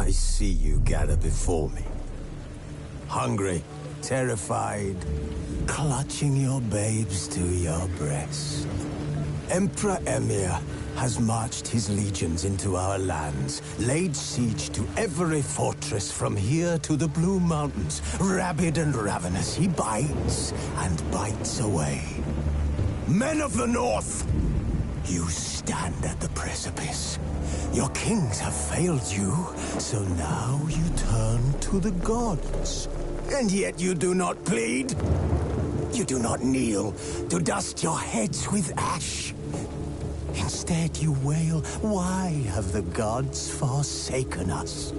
I see you gather before me. Hungry, terrified, clutching your babes to your breast. Emperor Emhyr has marched his legions into our lands, laid siege to every fortress from here to the Blue Mountains. Rabid and ravenous, he bites and bites away. Men of the North, you stand at the precipice. Your kings have failed you, so now you turn to the gods. And yet you do not plead. You do not kneel to dust your heads with ash. Instead you wail, why have the gods forsaken us?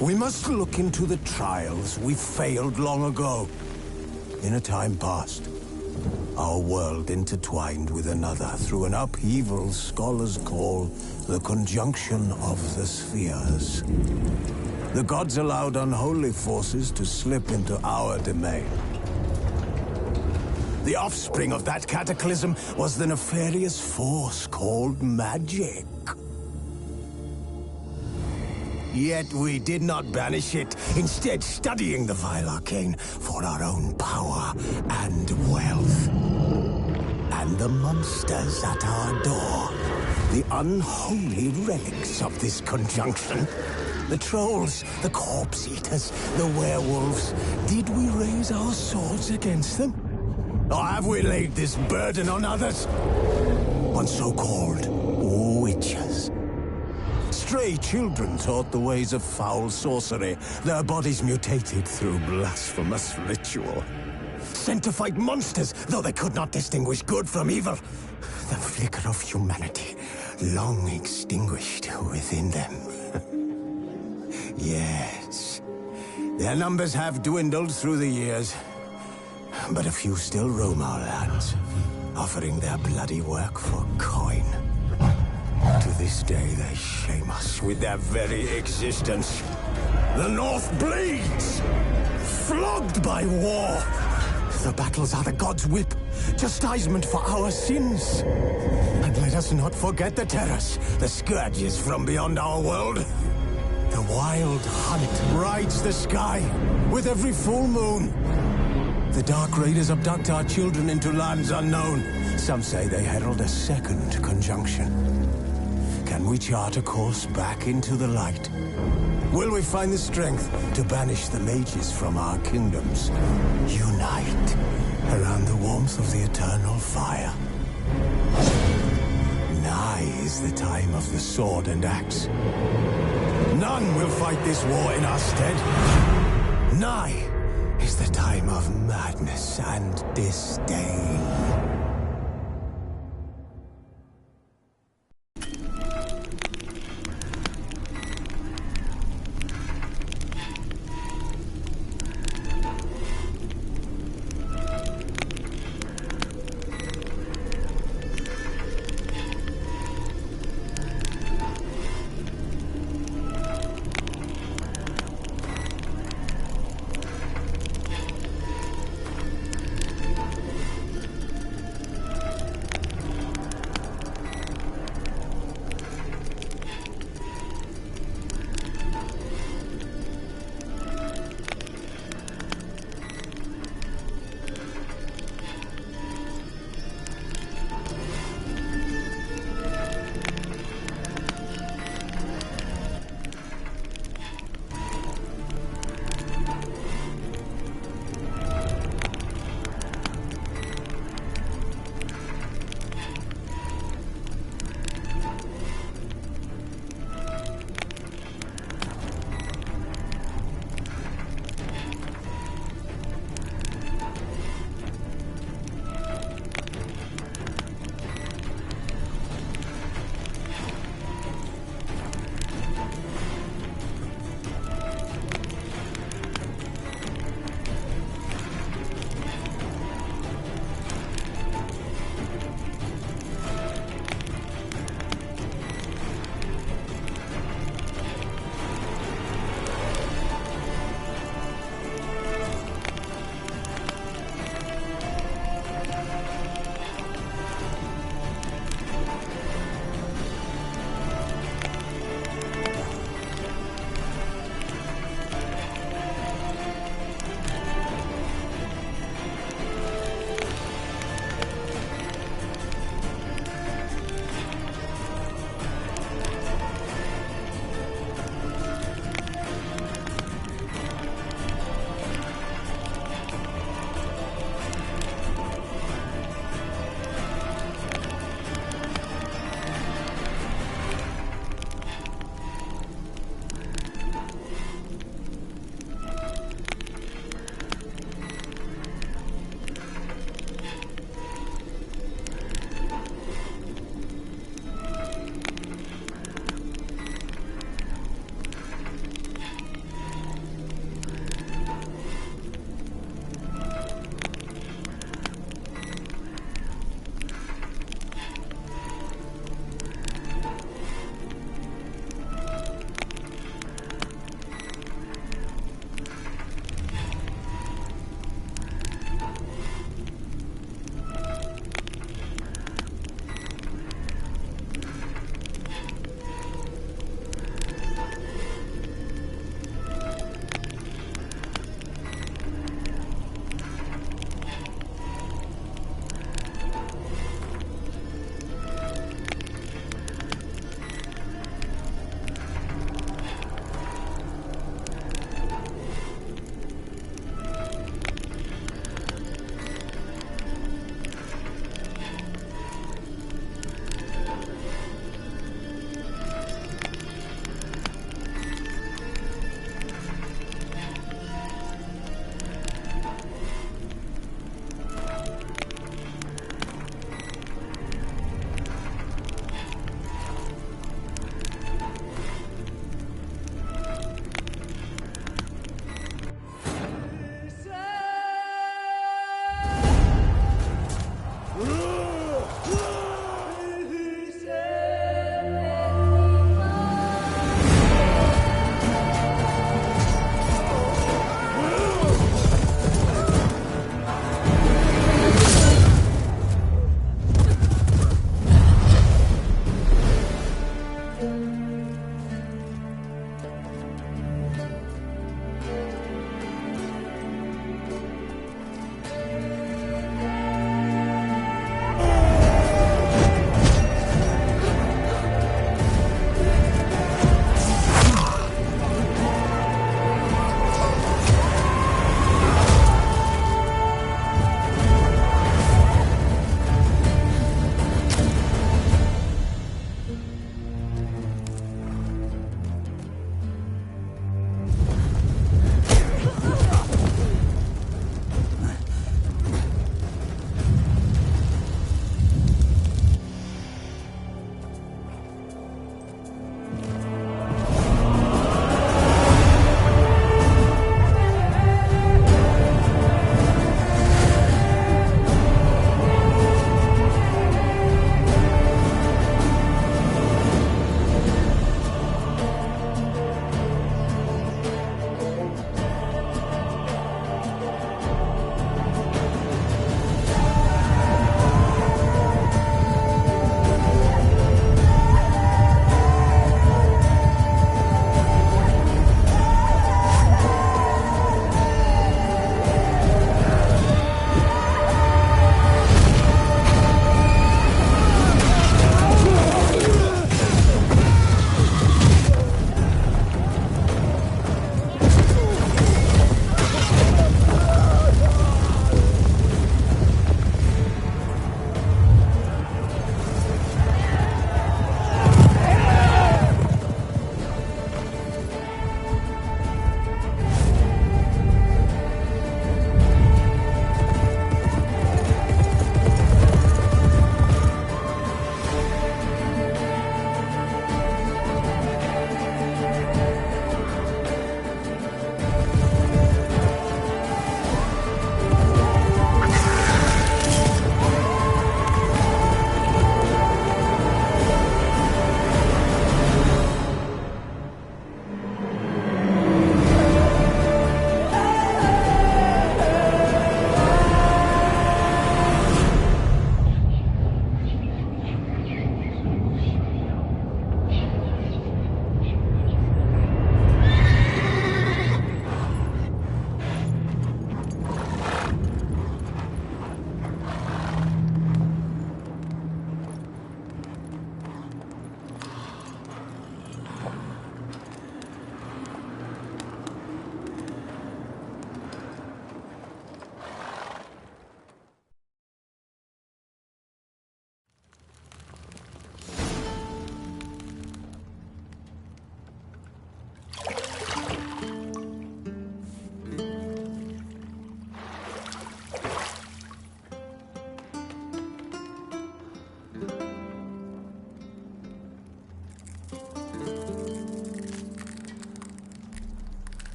We must look into the trials we failed long ago. In a time past, our world intertwined with another through an upheaval scholars call the conjunction of the spheres. The gods allowed unholy forces to slip into our domain. The offspring of that cataclysm was the nefarious force called magic. Yet we did not banish it, instead studying the vile arcane for our own power and wealth. And the monsters at our door, the unholy relics of this conjunction. The trolls, the corpse eaters, the werewolves. Did we raise our swords against them? Or have we laid this burden on others? On so-called witches. Stray children taught the ways of foul sorcery, their bodies mutated through blasphemous ritual. Sent to fight monsters, though they could not distinguish good from evil. The flicker of humanity, long extinguished within them. Yes, their numbers have dwindled through the years, but a few still roam our lands, offering their bloody work for coin. To this day, they shame us with their very existence. The North bleeds, flogged by war. The battles are the gods' whip, chastisement for our sins. And let us not forget the terrors, the scourges from beyond our world. The wild hunt rides the sky with every full moon. The Dark Raiders abduct our children into lands unknown. Some say they herald a second conjunction. Can we chart a course back into the light? Will we find the strength to banish the mages from our kingdoms? Unite around the warmth of the eternal fire. Nigh is the time of the sword and axe. None will fight this war in our stead. Nigh is the time of madness and disdain.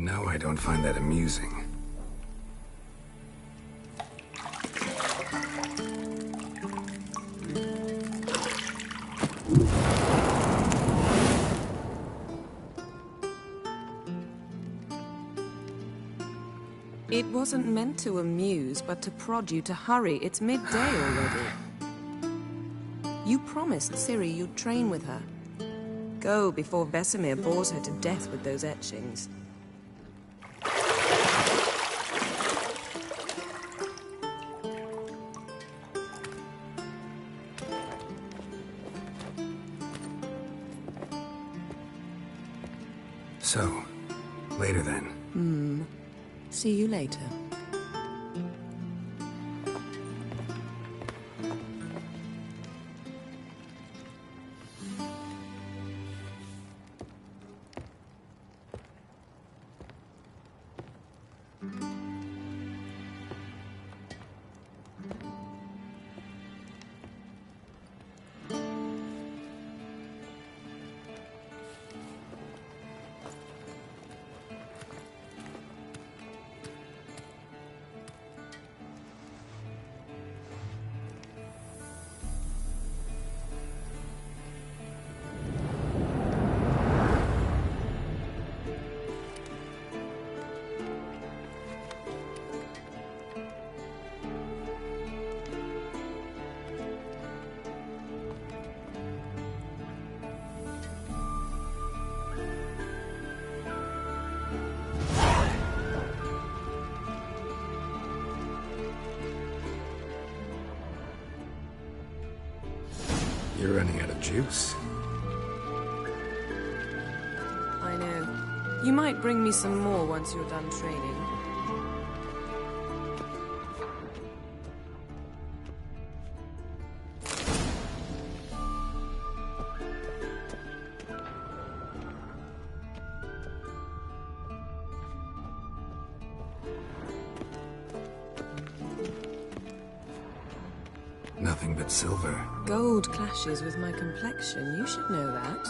know I don't find that amusing. It wasn't meant to amuse, but to prod you to hurry. It's midday already. You promised Ciri you'd train with her. Go before Vesemir bores her to death with those etchings. So, later then. See you later. You're running out of juice. I know. You might bring me some more once you're done training. Nothing but silver. Gold clashes with my complexion. You should know that.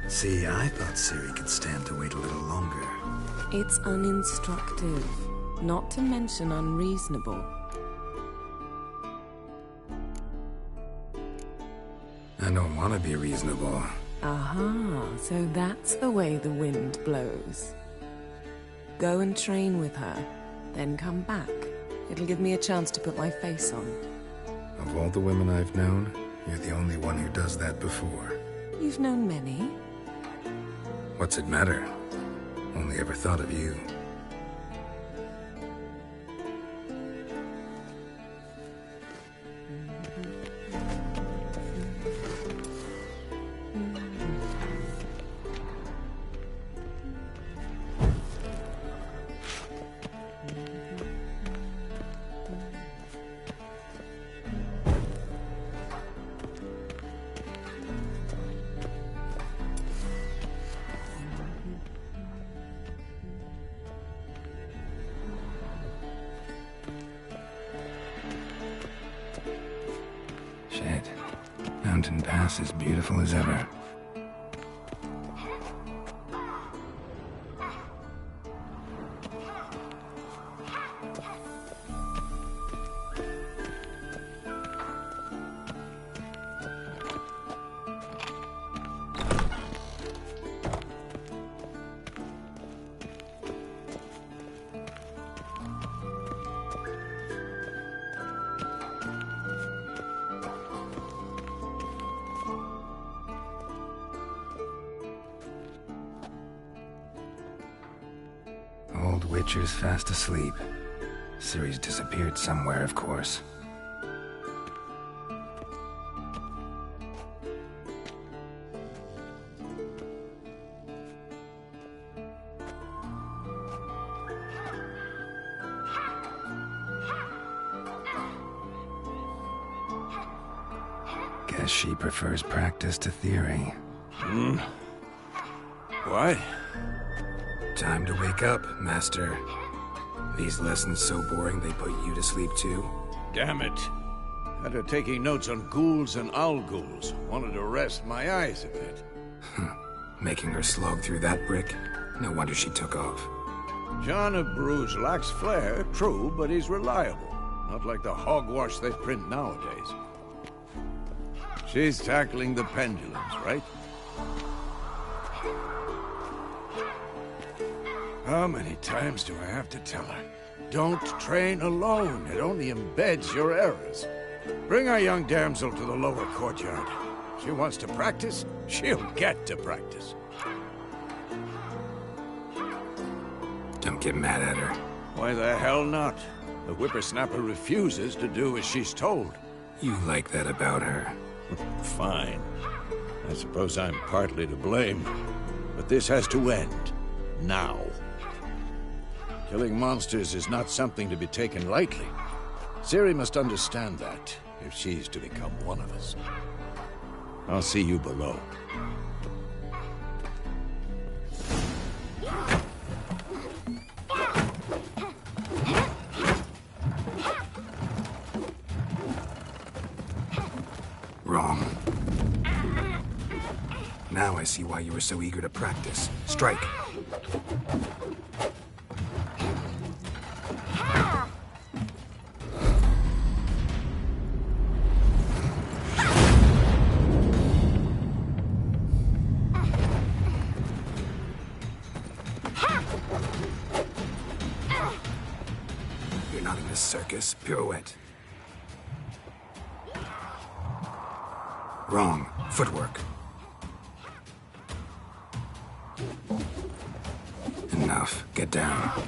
See, I thought Ciri could stand to wait a little longer. It's uninstructive, not to mention unreasonable. I don't want to be reasonable. Aha, so that's the way the wind blows. Go and train with her, then come back. It'll give me a chance to put my face on. Of all the women I've known, you're the only one who does that before. You've known many. What's it matter? Only ever thought of you. Shit. Mountain Pass is beautiful as ever. Old Witcher's fast asleep. Ciri's disappeared somewhere, of course. Guess she prefers practice to theory. What? Time to wake up, Master. These lessons so boring they put you to sleep too? Damn it. After taking notes on ghouls and owl-ghouls, wanted to rest my eyes a bit. Making her slog through that brick? No wonder she took off. John of Bruges lacks flair, true, but he's reliable. Not like the hogwash they print nowadays. She's tackling the pendulums, right? How many times do I have to tell her? Don't train alone. It only embeds your errors. Bring our young damsel to the lower courtyard. She wants to practice, she'll get to practice. Don't get mad at her. Why the hell not? The whippersnapper refuses to do as she's told. You like that about her. Fine. I suppose I'm partly to blame. But this has to end. Now. Killing monsters is not something to be taken lightly. Ciri must understand that, if she's to become one of us. I'll see you below. Wrong. Now I see why you were so eager to practice. Strike. You're not in this circus. Pirouette. Wrong. Footwork. Enough. Get down.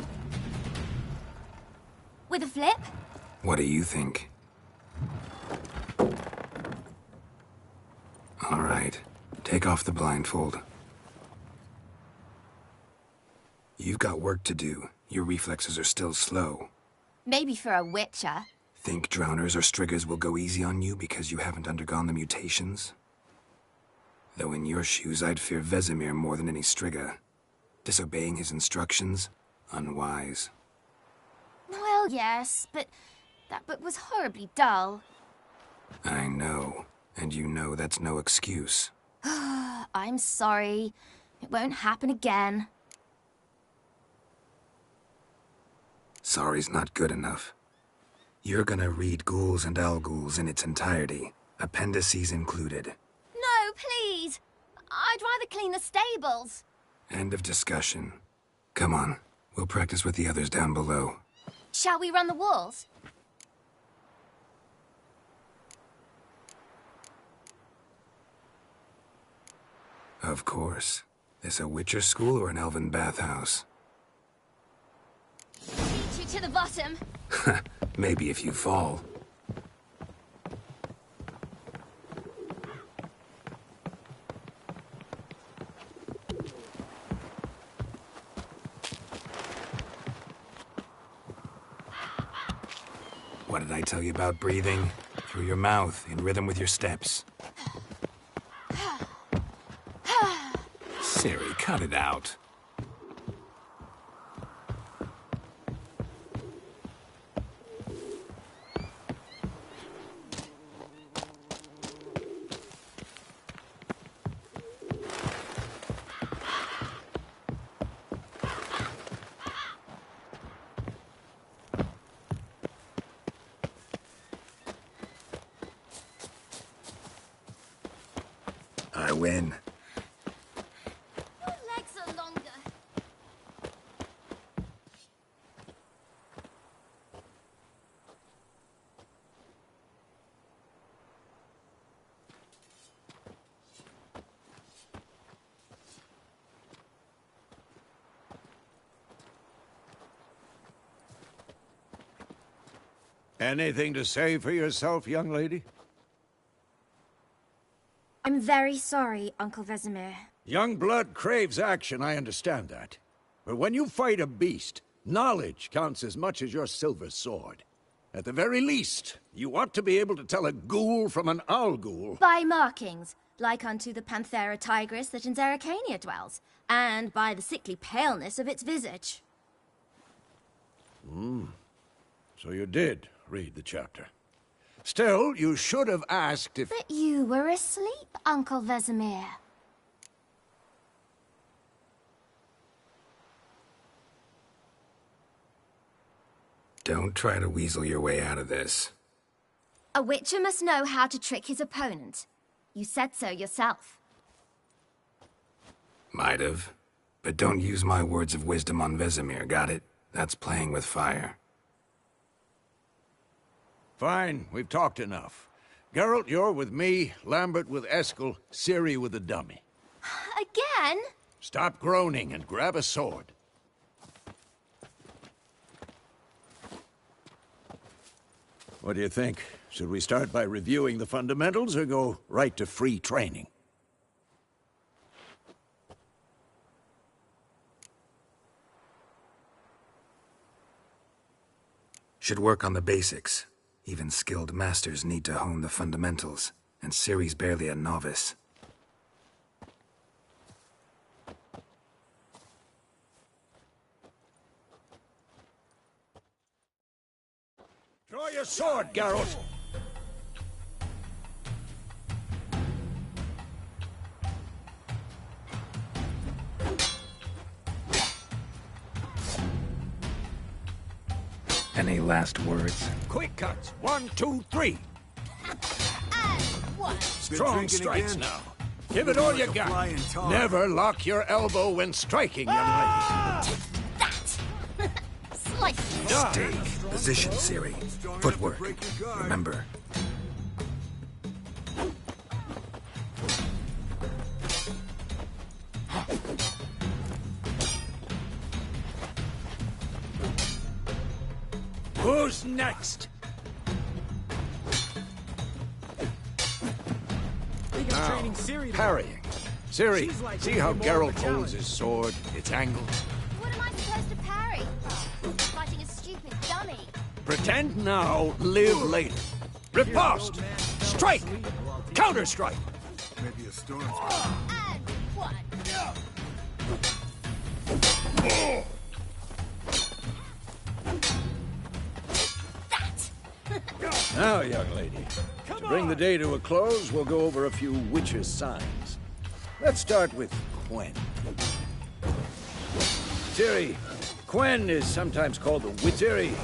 With a flip? What do you think? All right. Take off the blindfold. You've got work to do. Your reflexes are still slow. Maybe for a witcher. Think drowners or striggers will go easy on you because you haven't undergone the mutations? Though in your shoes, I'd fear Vesemir more than any strigger. Disobeying his instructions? Unwise. Well, yes, but that book was horribly dull. I know. And you know that's no excuse. I'm sorry. It won't happen again. Sorry's not good enough. You're gonna read Ghouls and Owl-Ghouls in its entirety, appendices included. No, please! I'd rather clean the stables. End of discussion. Come on, we'll practice with the others down below. Shall we run the walls? Of course. This a Witcher school or an elven bathhouse? Beat you to the bottom. Maybe if you fall. What did I tell you about breathing? Through your mouth, in rhythm with your steps. Ciri, cut it out. I win. Your legs are longer. Anything to say for yourself, young lady? I'm very sorry, Uncle Vesemir. Young blood craves action, I understand that. But when you fight a beast, knowledge counts as much as your silver sword. At the very least, you ought to be able to tell a ghoul from an owl ghoul. By markings, like unto the Panthera tigris that in Zerrikania dwells, and by the sickly paleness of its visage. So you did read the chapter. Still, you should have asked if... But you were asleep, Uncle Vesemir. Don't try to weasel your way out of this. A witcher must know how to trick his opponent. You said so yourself. Might have. But don't use my words of wisdom on Vesemir, got it? That's playing with fire. Fine, we've talked enough. Geralt, you're with me, Lambert with Eskel, Ciri with the dummy. Again? Stop groaning and grab a sword. What do you think? Should we start by reviewing the fundamentals or go right to free training? Should work on the basics. Even skilled masters need to hone the fundamentals, and Ciri's barely a novice. Draw your sword, Geralt! Any last words? Quick cuts! 1, 2, 3! Strong strikes now. Give it all you got. Never lock your elbow when striking, young lady. That! Slice! Stay. Position, Ciri. Footwork. Remember. Who's next? Parrying. Ciri, see how Geralt holds his sword, its angle? What am I supposed to parry? Fighting a stupid dummy. Pretend now, live later. Riposte! Strike! Counter-strike! Maybe a storm. And one. Now, young lady, to bring the day to a close, we'll go over a few witches' signs. Let's start with Quen. Ciri, Quen is sometimes called the Ciri,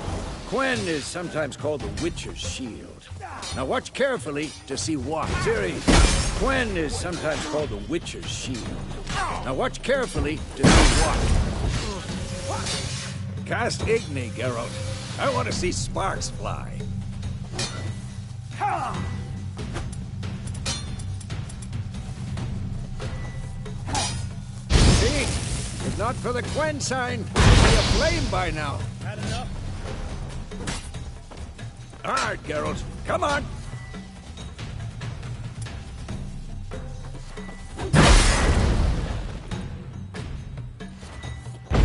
Quen is sometimes called the Witcher's Shield. Now watch carefully to see what. Ciri, Quen is sometimes called the Witcher's Shield. Now watch carefully to see what. Cast Igni, Geralt. I want to see sparks fly. See? If not for the Quen sign, it'd be a flame by now. Had enough? All right, Geralt. Come on.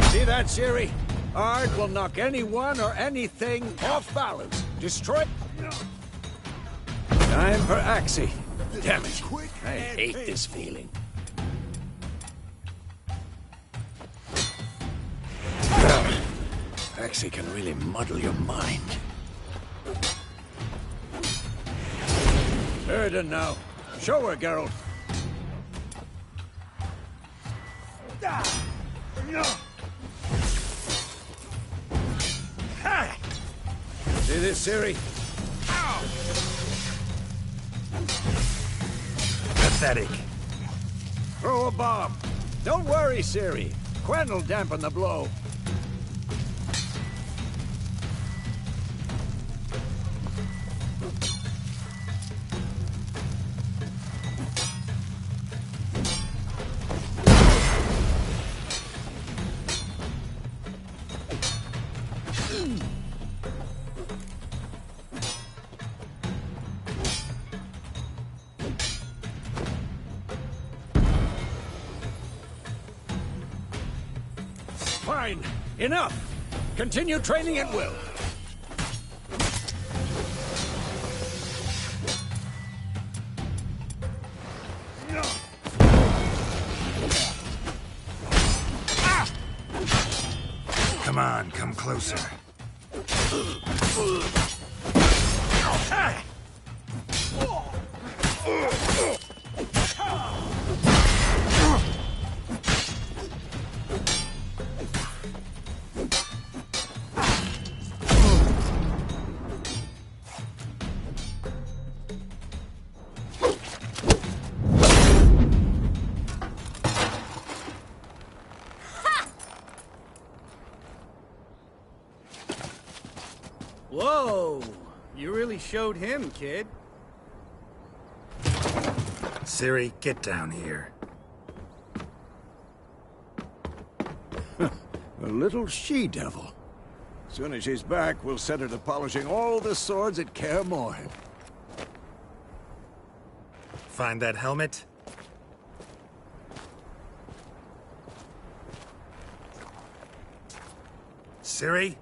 See that, Ciri? Ard will knock anyone or anything off balance. Destroy... Time for Axii. Damn it. I hate this feeling. Axii can really muddle your mind. Erden now. Show her, Geralt. See this, Ciri? Pathetic. Throw a bomb. Don't worry, Ciri. Quen will dampen the blow. Fine. Enough. Continue training at will. Come on, come closer. Whoa! You really showed him, kid. Ciri, get down here. A little she-devil. Soon as she's back, we'll set her to polishing all the swords at Kaer Morhen. Find that helmet? Ciri?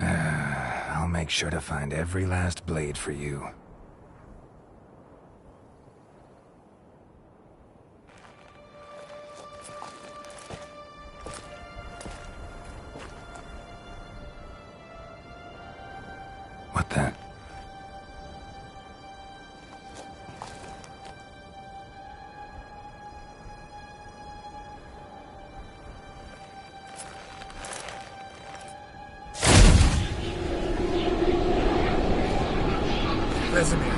I'll make sure to find every last blade for you. What the? Vesemir.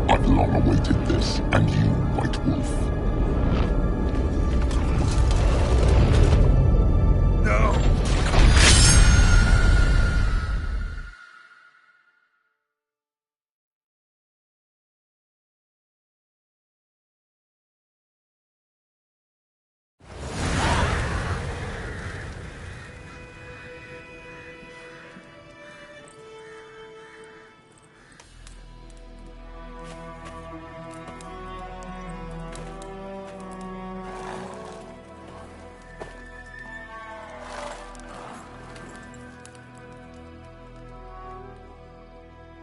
I've long awaited this, and you, White Wolf. No!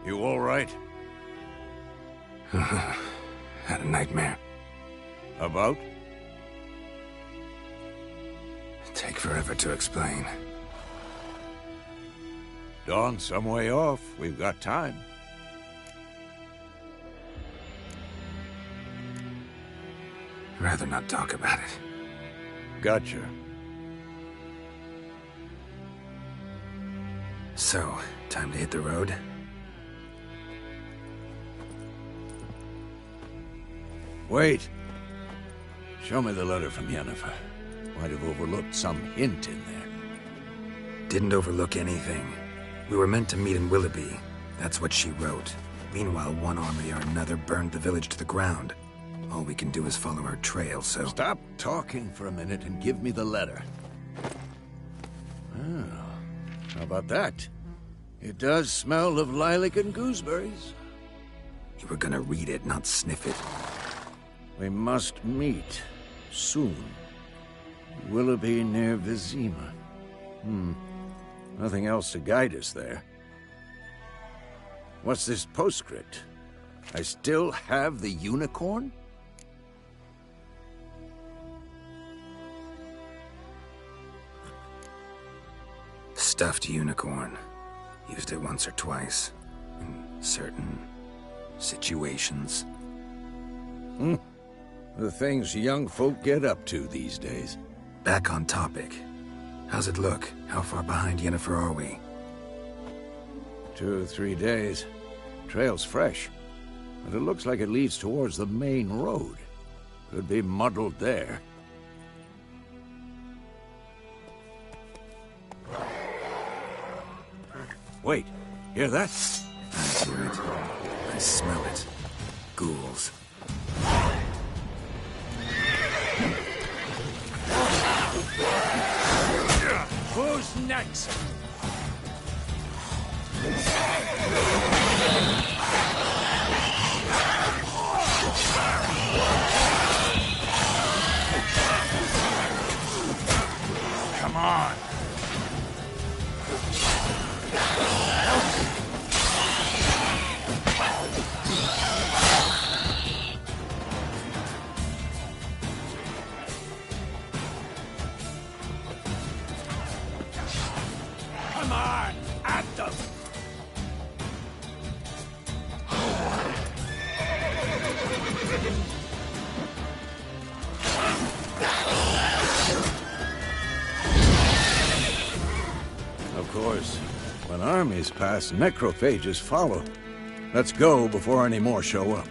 You all right? Had a nightmare. About? Take forever to explain. Dawn's some way off. We've got time. Rather not talk about it. Gotcha. So, time to hit the road? Wait. Show me the letter from Yennefer. Might have overlooked some hint in there. Didn't overlook anything. We were meant to meet in Willoughby. That's what she wrote. Meanwhile, one army or another burned the village to the ground. All we can do is follow her trail, so... Stop talking for a minute and give me the letter. Oh, how about that? It does smell of lilac and gooseberries. You were gonna read it, not sniff it. We must meet. Soon. Willoughby near Vizima. Nothing else to guide us there. What's this postscript? I still have the unicorn? Stuffed unicorn. Used it once or twice. In certain situations. The things young folk get up to these days. Back on topic. How's it look? How far behind Yennefer are we? 2 or 3 days. Trail's fresh, but it looks like it leads towards the main road. Could be muddled there. Wait, hear that? I hear it. I smell it. Ghouls. Who's next? Come on. Come on, at them! Of course, when armies pass, necrophages follow. Let's go before any more show up.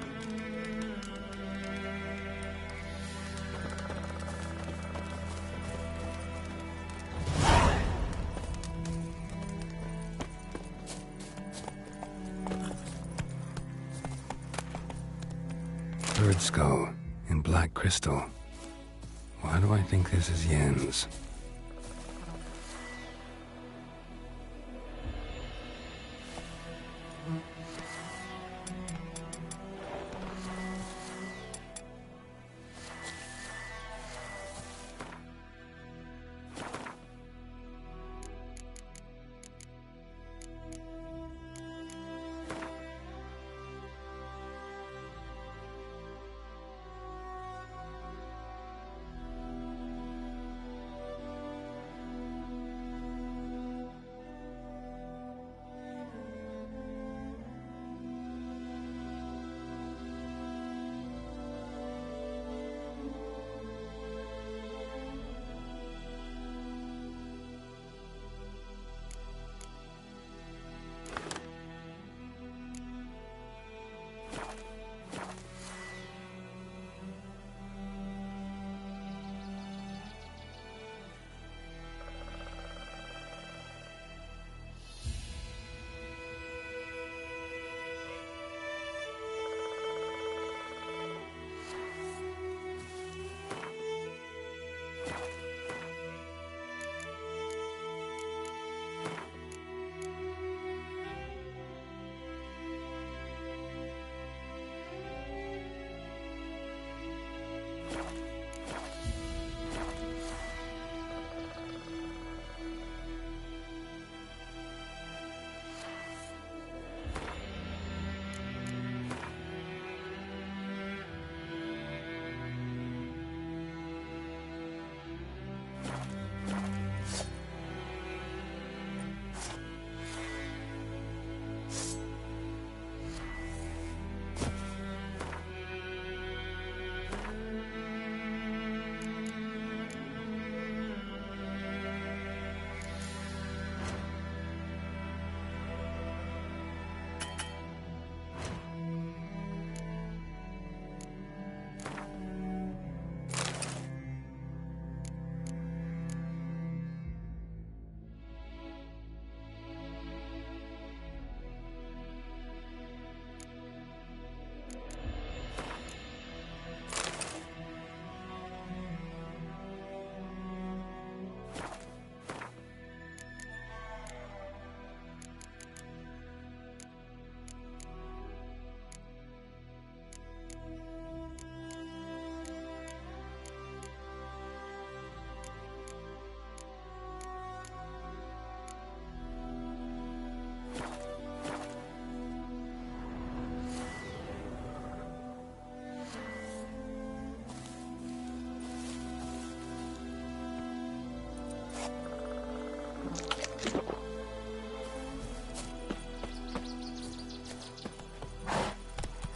Bird skull in black crystal. Why do I think this is Yen's?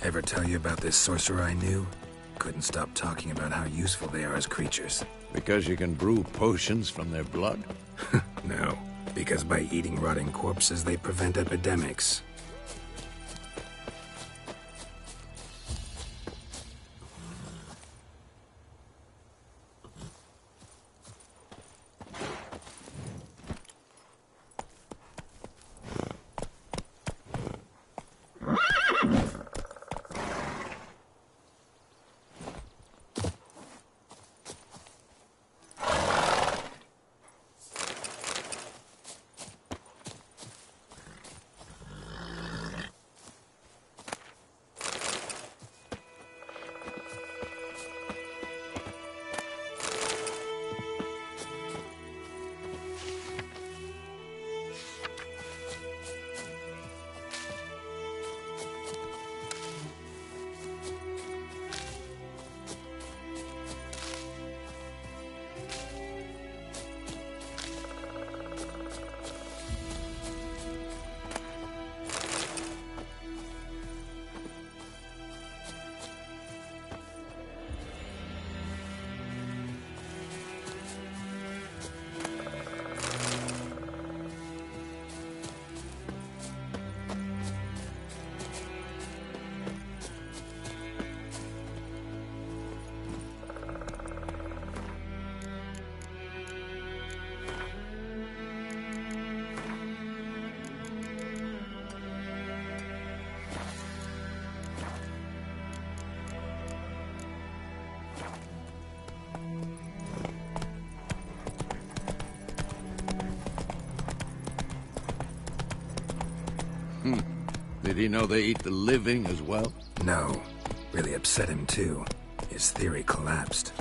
Ever tell you about this sorcerer I knew? Couldn't stop talking about how useful they are as creatures. Because you can brew potions from their blood? No, because by eating rotting corpses, they prevent epidemics. Did he know they eat the living as well? No. Really upset him, too. His theory collapsed.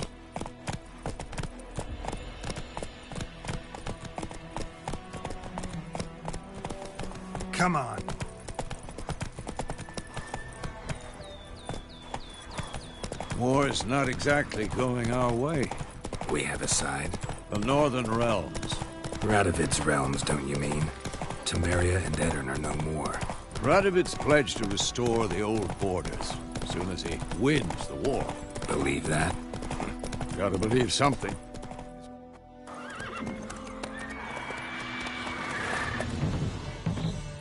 Come on. War's not exactly going our way. We have a side. The Northern Realms. Radovid's realms, don't you mean? Temeria and Edirn are no more. Radovid's pledged to restore the old borders as soon as he wins the war. Believe that? Gotta believe something.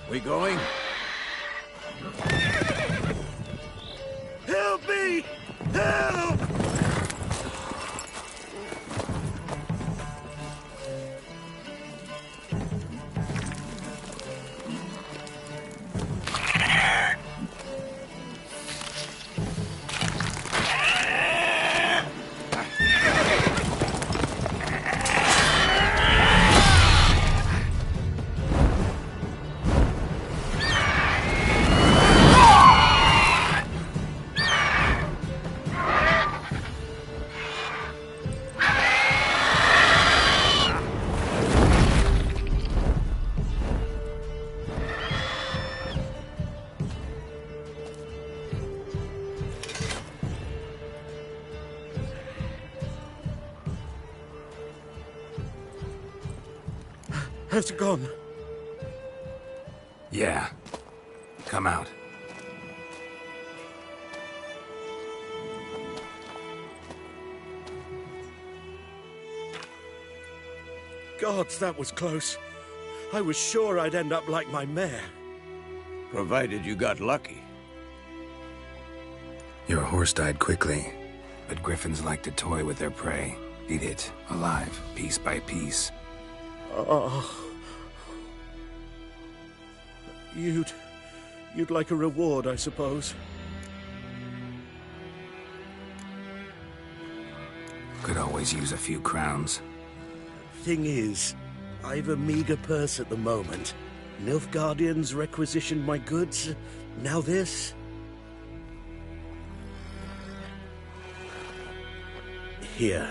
We going? Help me! Help! Has it gone? Yeah. Come out. Gods, that was close. I was sure I'd end up like my mare. Provided you got lucky. Your horse died quickly, but griffins like to toy with their prey. Eat it, alive, piece by piece. Oh. You'd like a reward, I suppose. Could always use a few crowns. Thing is, I've a meager purse at the moment. Nilfgaardians requisitioned my goods. Now this. Here.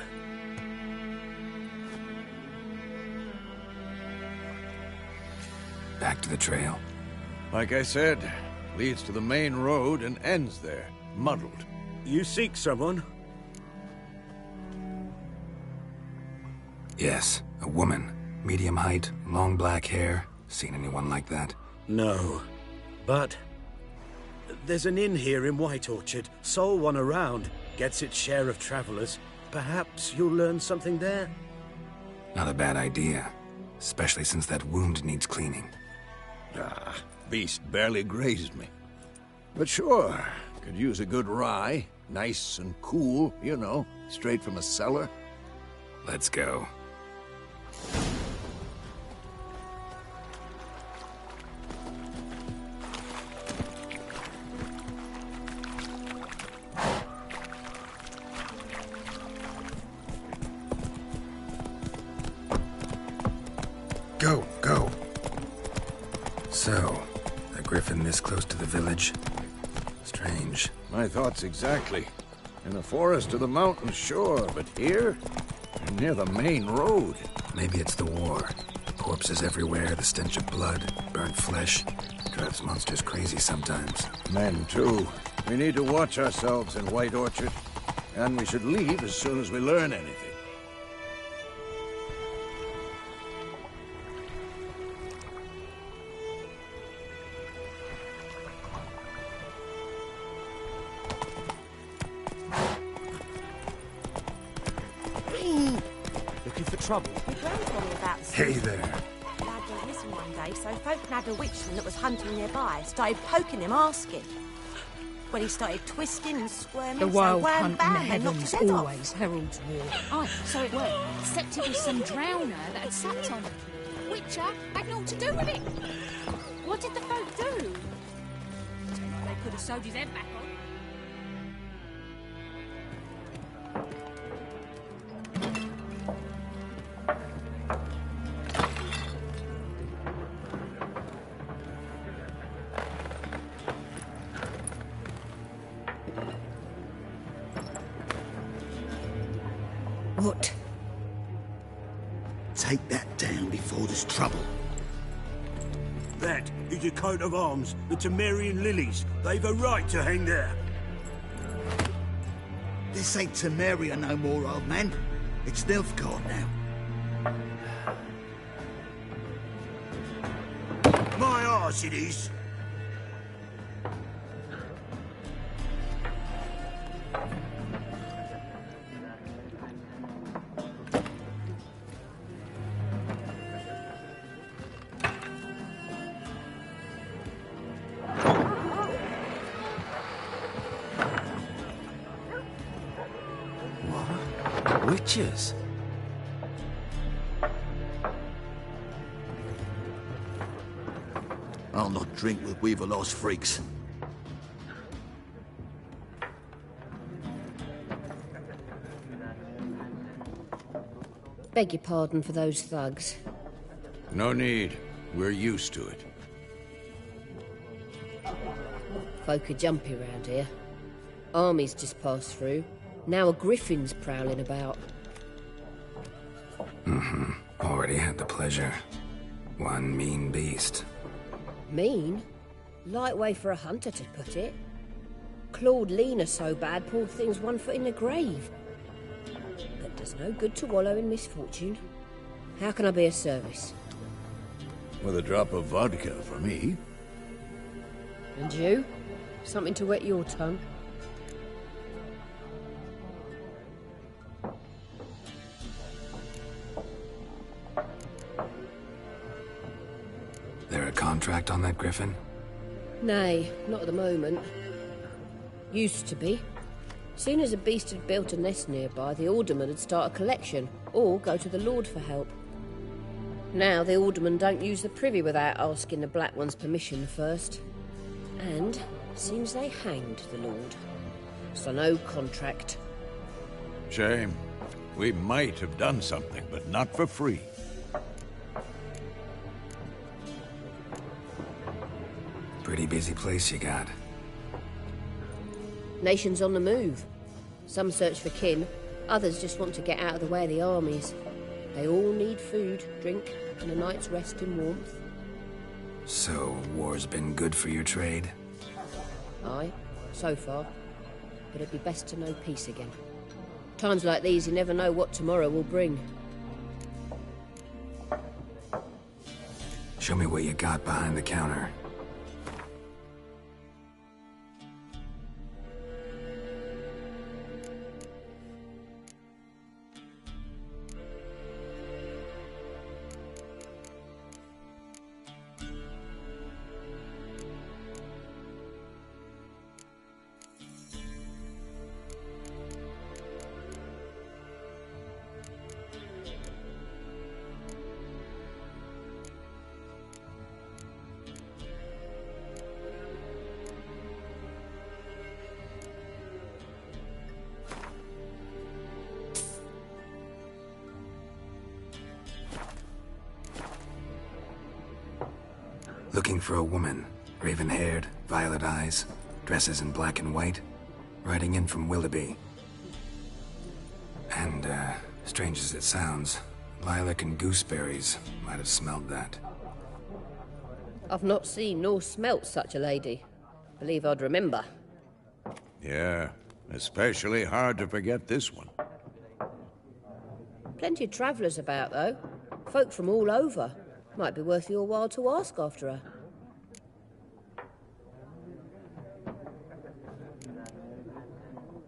Back to the trail. Like I said, leads to the main road and ends there, muddled. You seek someone? Yes, a woman. Medium height, long black hair. Seen anyone like that? No. But there's an inn here in White Orchard. Sole one around. Gets its share of travelers. Perhaps you'll learn something there? Not a bad idea. Especially since that wound needs cleaning. Ah, beast barely grazed me. But sure, could use a good rye. Nice and cool, you know, straight from a cellar. Let's go. Go, go. So, a griffin this close to the village? Strange. My thoughts exactly. In the forest or the mountains, sure, but here? Near the main road. Maybe it's the war. Corpses everywhere, the stench of blood, burnt flesh. Drives monsters crazy sometimes. Men, too. We need to watch ourselves in White Orchard. And we should leave as soon as we learn anything. Looking for trouble? My grand told me about this. Hey there. Lad went missing one day, so folk nabbed a witchman that was hunting nearby. Started poking him, asking. When he started twisting and squirming, The wild so wham, hunt in bam, the and knocked heavens his head off. always heralds war. Aye, so it were. Except it was some drowner that had supped on it. Witcher had naught to do with it. What did the folk do? They could have sewed his head back on. What? Take that down before there's trouble. That is a coat of arms, the Temerian lilies. They've a right to hang there. This ain't Temeria no more, old man. It's Nilfgaard now. My arse it is. Witches? I'll not drink with Weaverlaw's freaks. Beg your pardon for those thugs. No need. We're used to it. Folk are jumpy round here. Armies just passed through. Now a griffin's prowling about. Already had the pleasure. One mean beast. Mean? Light way for a hunter to put it. Clawed Lena so bad, poor thing's 1 foot in the grave. But there's no good to wallow in misfortune. How can I be of service? With a drop of vodka for me. And you? Something to wet your tongue? There a contract on that griffin? Nay, not at the moment. Used to be. Soon as a beast had built a nest nearby, the alderman would start a collection, or go to the Lord for help. Now the aldermen don't use the privy without asking the Black One's permission first. And seems they hanged the Lord. So no contract. Shame. We might have done something, but not for free. Pretty busy place you got. Nations on the move. Some search for kin, others just want to get out of the way of the armies. They all need food, drink, and a night's rest in warmth. So, war's been good for your trade? Aye, so far. But it'd be best to know peace again. Times like these, you never know what tomorrow will bring. Show me what you got behind the counter. Looking for a woman. Raven-haired, violet eyes, dresses in black and white. Riding in from Willoughby. And, strange as it sounds, lilac and gooseberries might have smelled that. I've not seen nor smelt such a lady. Believe I'd remember. Yeah, especially hard to forget this one. Plenty of travellers about, though. Folk from all over. Might be worth your while to ask after her.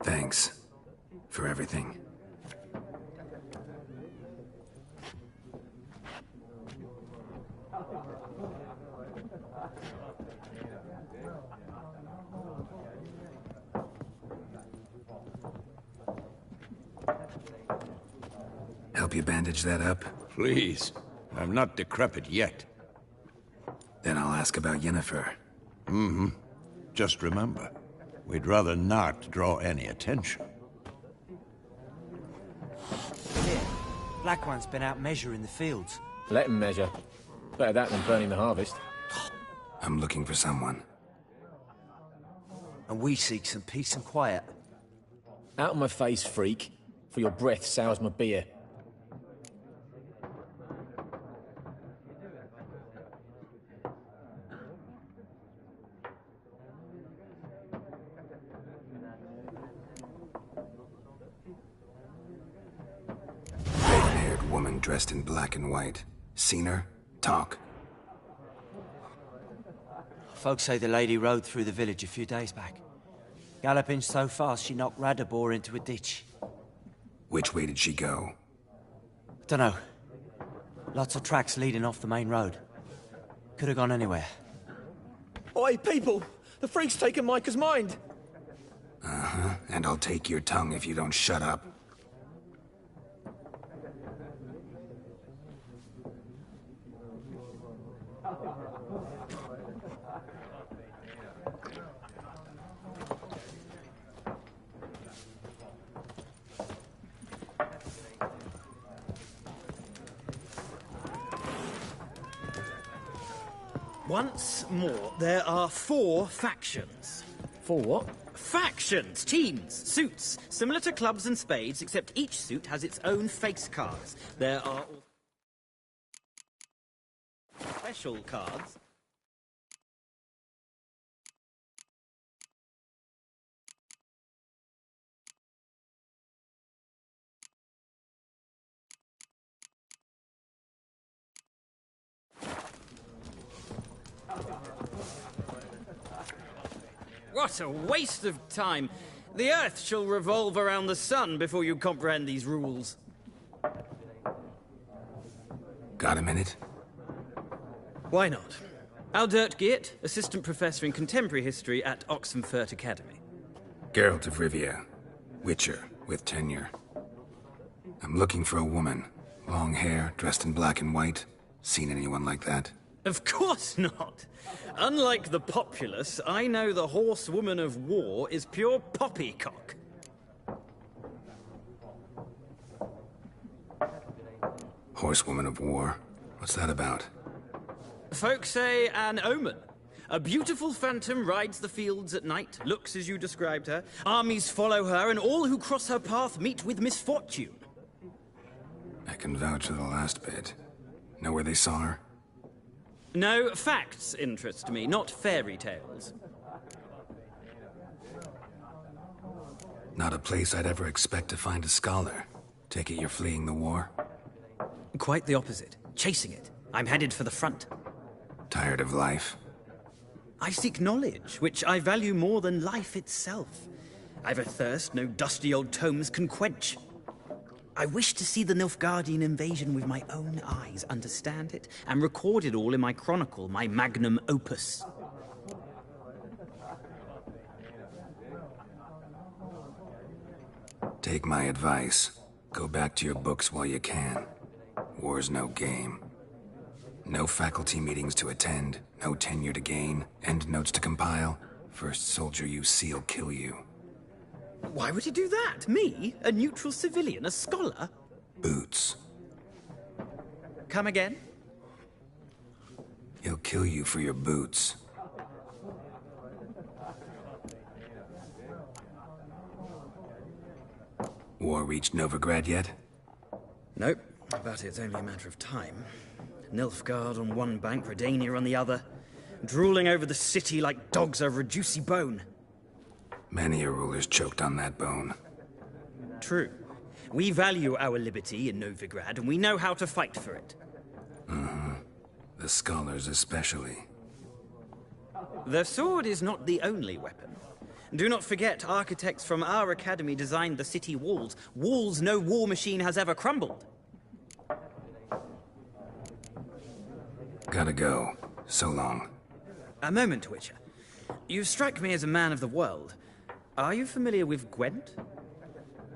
Thanks for everything. Help you bandage that up? Please. I'm not decrepit yet. Then I'll ask about Yennefer. Mm-hmm. Just remember, we'd rather not draw any attention. Here, Black One's been out measuring the fields. Let him measure. Better that than burning the harvest. I'm looking for someone. And we seek some peace and quiet. Out of my face, freak. for your breath sours my beer. Red-haired woman dressed in black and white. Seen her? Talk. Folks say the lady rode through the village a few days back. Galloping so fast she knocked Radabor into a ditch. Which way did she go? Dunno. Lots of tracks leading off the main road. Could have gone anywhere. Oi, people! The freak's taken Micah's mind! Uh-huh, and I'll take your tongue if you don't shut up. Once more, there are 4 factions. 4 what? Factions, teams, suits, similar to clubs and spades, except each suit has its own face cards. There are special cards. What a waste of time! The Earth shall revolve around the sun before you comprehend these rules. Got a minute? Why not? Aldert Geert, Assistant Professor in Contemporary History at Oxenfurt Academy. Geralt of Rivia. Witcher, with tenure. I'm looking for a woman. Long hair, dressed in black and white. Seen anyone like that? Of course not! Unlike the populace, I know the horsewoman of war is pure poppycock. Horsewoman of war? What's that about? Folk say an omen. A beautiful phantom rides the fields at night, looks as you described her. Armies follow her, and all who cross her path meet with misfortune. I can vouch for the last bit. Know where they saw her? No, facts interest me, not fairy tales. Not a place I'd ever expect to find a scholar. Take it you're fleeing the war? Quite the opposite. Chasing it. I'm headed for the front. Tired of life? I seek knowledge, which I value more than life itself. I've a thirst no dusty old tomes can quench. I wish to see the Nilfgaardian invasion with my own eyes, understand it, and record it all in my chronicle, my magnum opus. Take my advice. Go back to your books while you can. War's no game. No faculty meetings to attend, no tenure to gain, end notes to compile. First soldier you see'll kill you. Why would he do that? Me? A neutral civilian? A scholar? Boots. Come again? He'll kill you for your boots. War reached Novigrad yet? Nope, but it's only a matter of time. Nilfgaard on one bank, Redania on the other, drooling over the city like dogs over a juicy bone. Many a ruler's choked on that bone. True. We value our liberty in Novigrad, and we know how to fight for it. Mm-hmm. The scholars especially. The sword is not the only weapon. Do not forget, architects from our academy designed the city walls. Walls no war machine has ever crumbled. Gotta go. So long. A moment, Witcher. You strike me as a man of the world. Are you familiar with Gwent?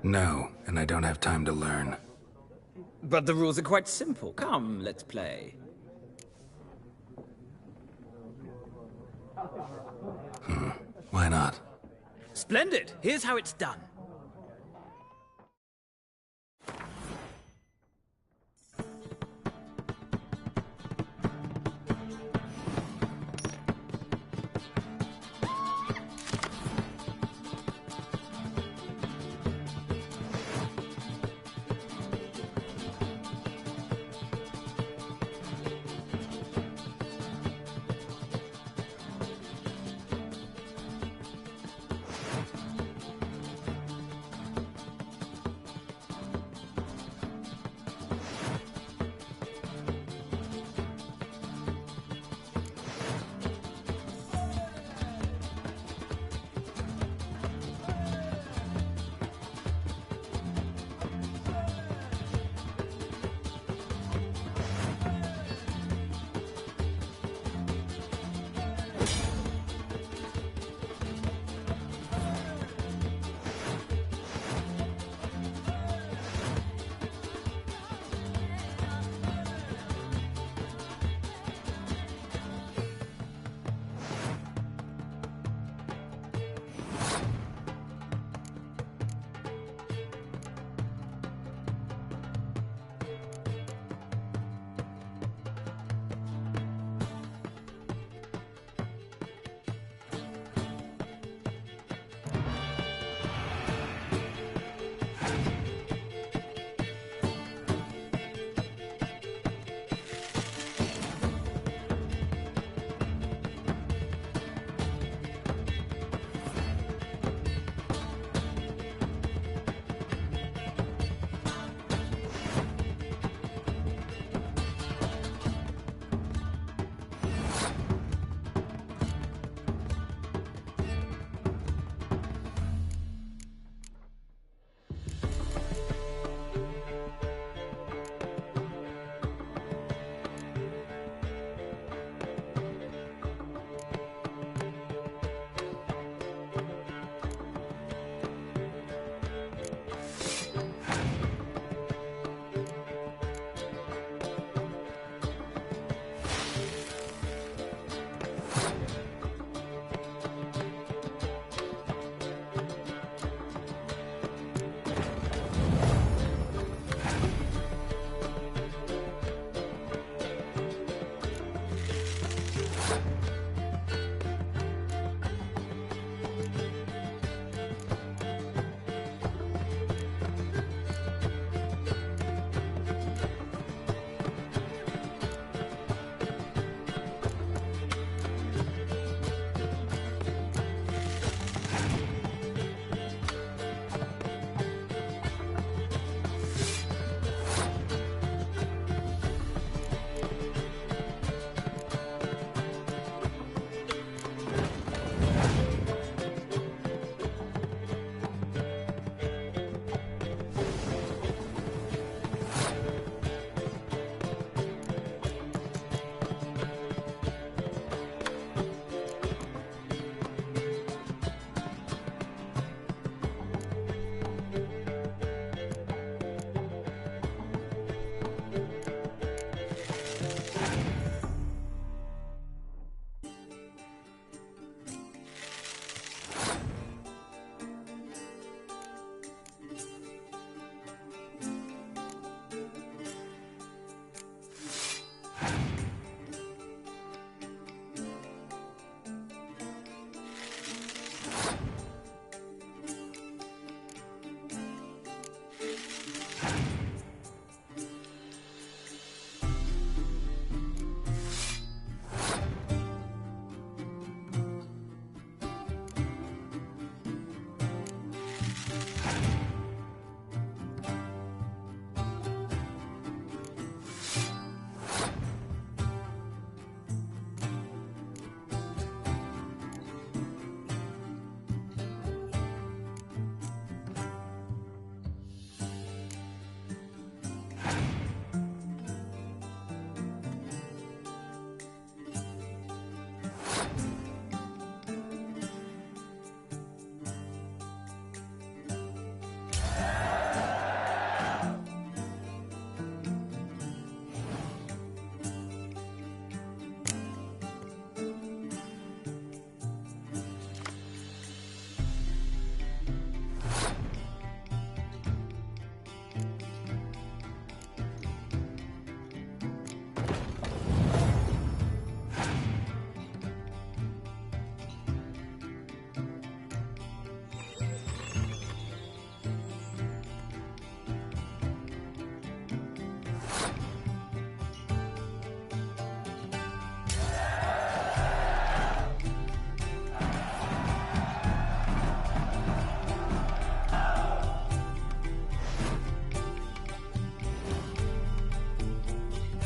No, and I don't have time to learn. But the rules are quite simple. Come, let's play. Why not? Splendid! Here's how it's done.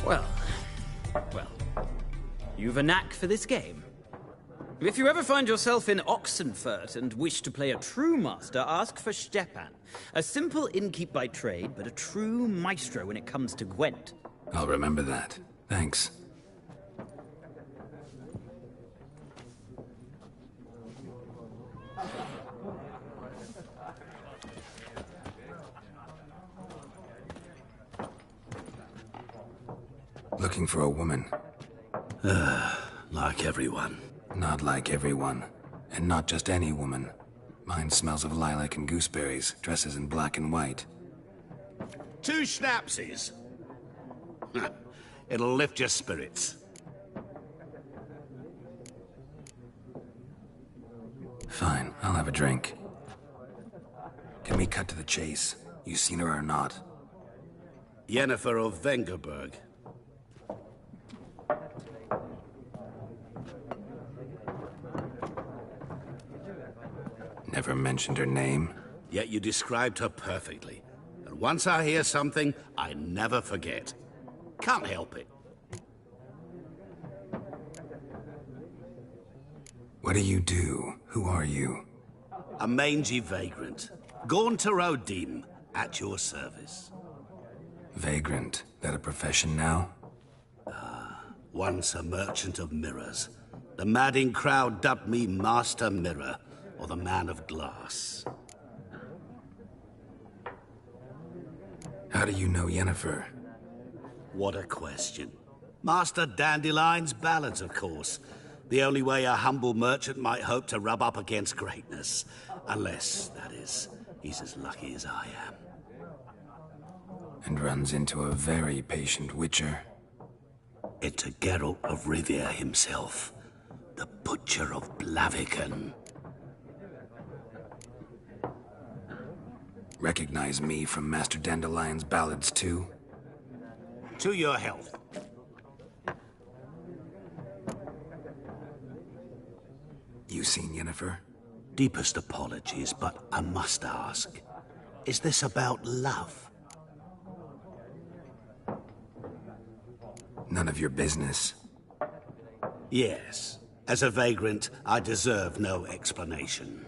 Well, you've a knack for this game. If you ever find yourself in Oxenfurt and wish to play a true master, ask for Stepan. A simple innkeep by trade, but a true maestro when it comes to Gwent. I'll remember that. Thanks. Looking for a woman. Like everyone. Not like everyone. And not just any woman. Mine smells of lilac and gooseberries, dresses in black and white. 2 schnapsies. It'll lift your spirits. Fine, I'll have a drink. Can we cut to the chase? You seen her or not? Yennefer of Vengerberg. Never mentioned her name. Yet you described her perfectly. And once I hear something, I never forget. Can't help it. What do you do? Who are you? A mangy vagrant. Gone to Rodim, at your service. Vagrant. That a profession now? Once a merchant of mirrors. The madding crowd dubbed me Master Mirror, or the Man of Glass. How do you know Yennefer? What a question. Master Dandelion's ballads, of course. The only way a humble merchant might hope to rub up against greatness. Unless, that is, he's as lucky as I am. And runs into a very patient witcher. Into Geralt of Rivia himself. The Butcher of Blaviken. Recognize me from Master Dandelion's ballads, too? To your health. You seen Yennefer? Deepest apologies, but I must ask. Is this about love? None of your business. Yes. As a vagrant, I deserve no explanation.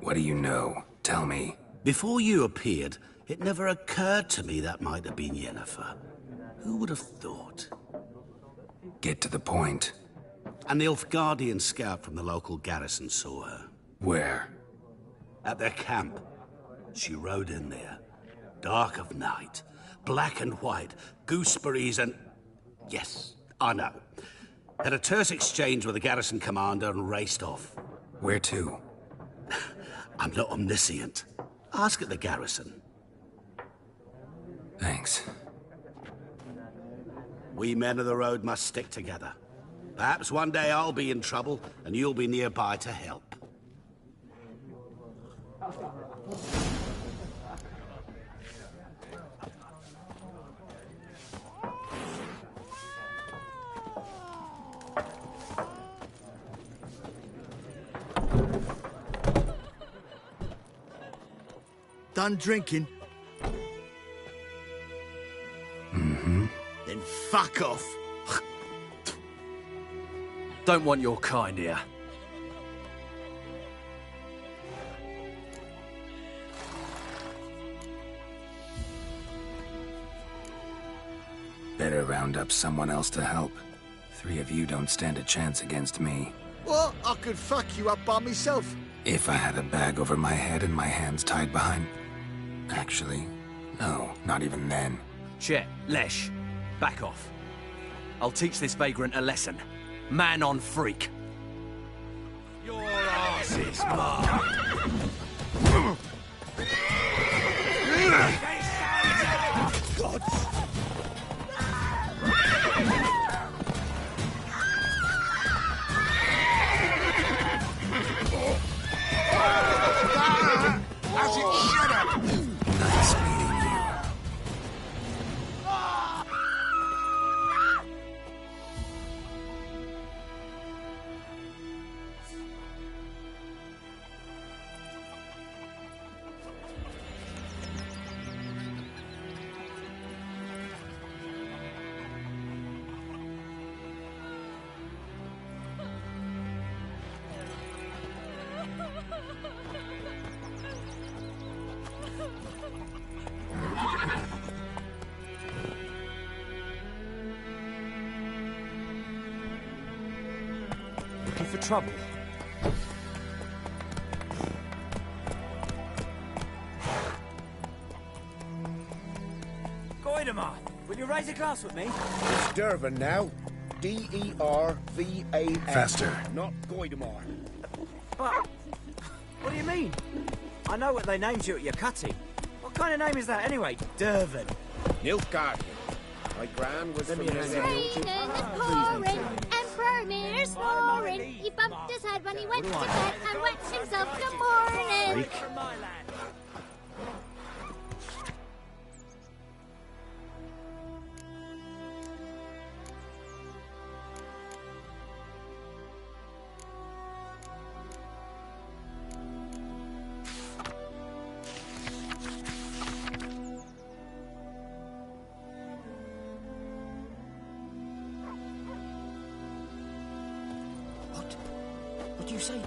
What do you know? Tell me. Before you appeared, it never occurred to me that might have been Yennefer. Who would have thought? Get to the point. An Nilfgaardian scout from the local garrison saw her. Where? At their camp. She rode in there. Dark of night. Black and white. Gooseberries and... Yes, I know. Had a terse exchange with the garrison commander and raced off. Where to? I'm not omniscient. Ask at the garrison. Thanks. We men of the road must stick together. Perhaps one day I'll be in trouble and you'll be nearby to help. Done drinking? Mm-hmm. Then fuck off. Don't want your kind here. Better round up someone else to help. 3 of you don't stand a chance against me. What? I could fuck you up by myself. If I had a bag over my head and my hands tied behind... Actually, no, not even then. Chet, Lesh, back off. I'll teach this vagrant a lesson. Man on freak. Your arse is mine. God. As it should have. Nice meeting you. for trouble. Goidemar, will you raise a glass with me? It's Dervan now. D-E-R-V-A-N. Faster. Not Goidemar. But, what do you mean? I know what they named you at your cutting. What kind of name is that anyway? Dervan. Nilfgaard. My gran was from Raining and pouring, Emperor Mir snoring. He bumped his head when he went to bed and wet himself till morning. What do you say?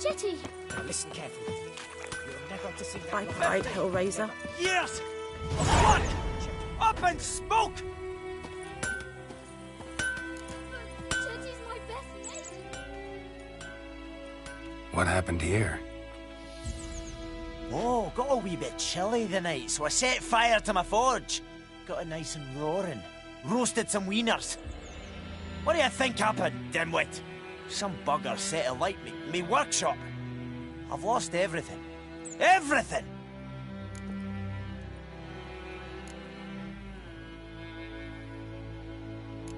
Jetty! Now listen carefully. You're never to see that. Right, Hellraiser. Yes! Blood! Up and smoke! Jetty's my best mate. What happened here? Oh, got a wee bit chilly the night, so I set fire to my forge. Got it nice and roaring. Roasted some wieners. What do you think happened, dimwit? Some bugger set alight me workshop. I've lost everything. Everything!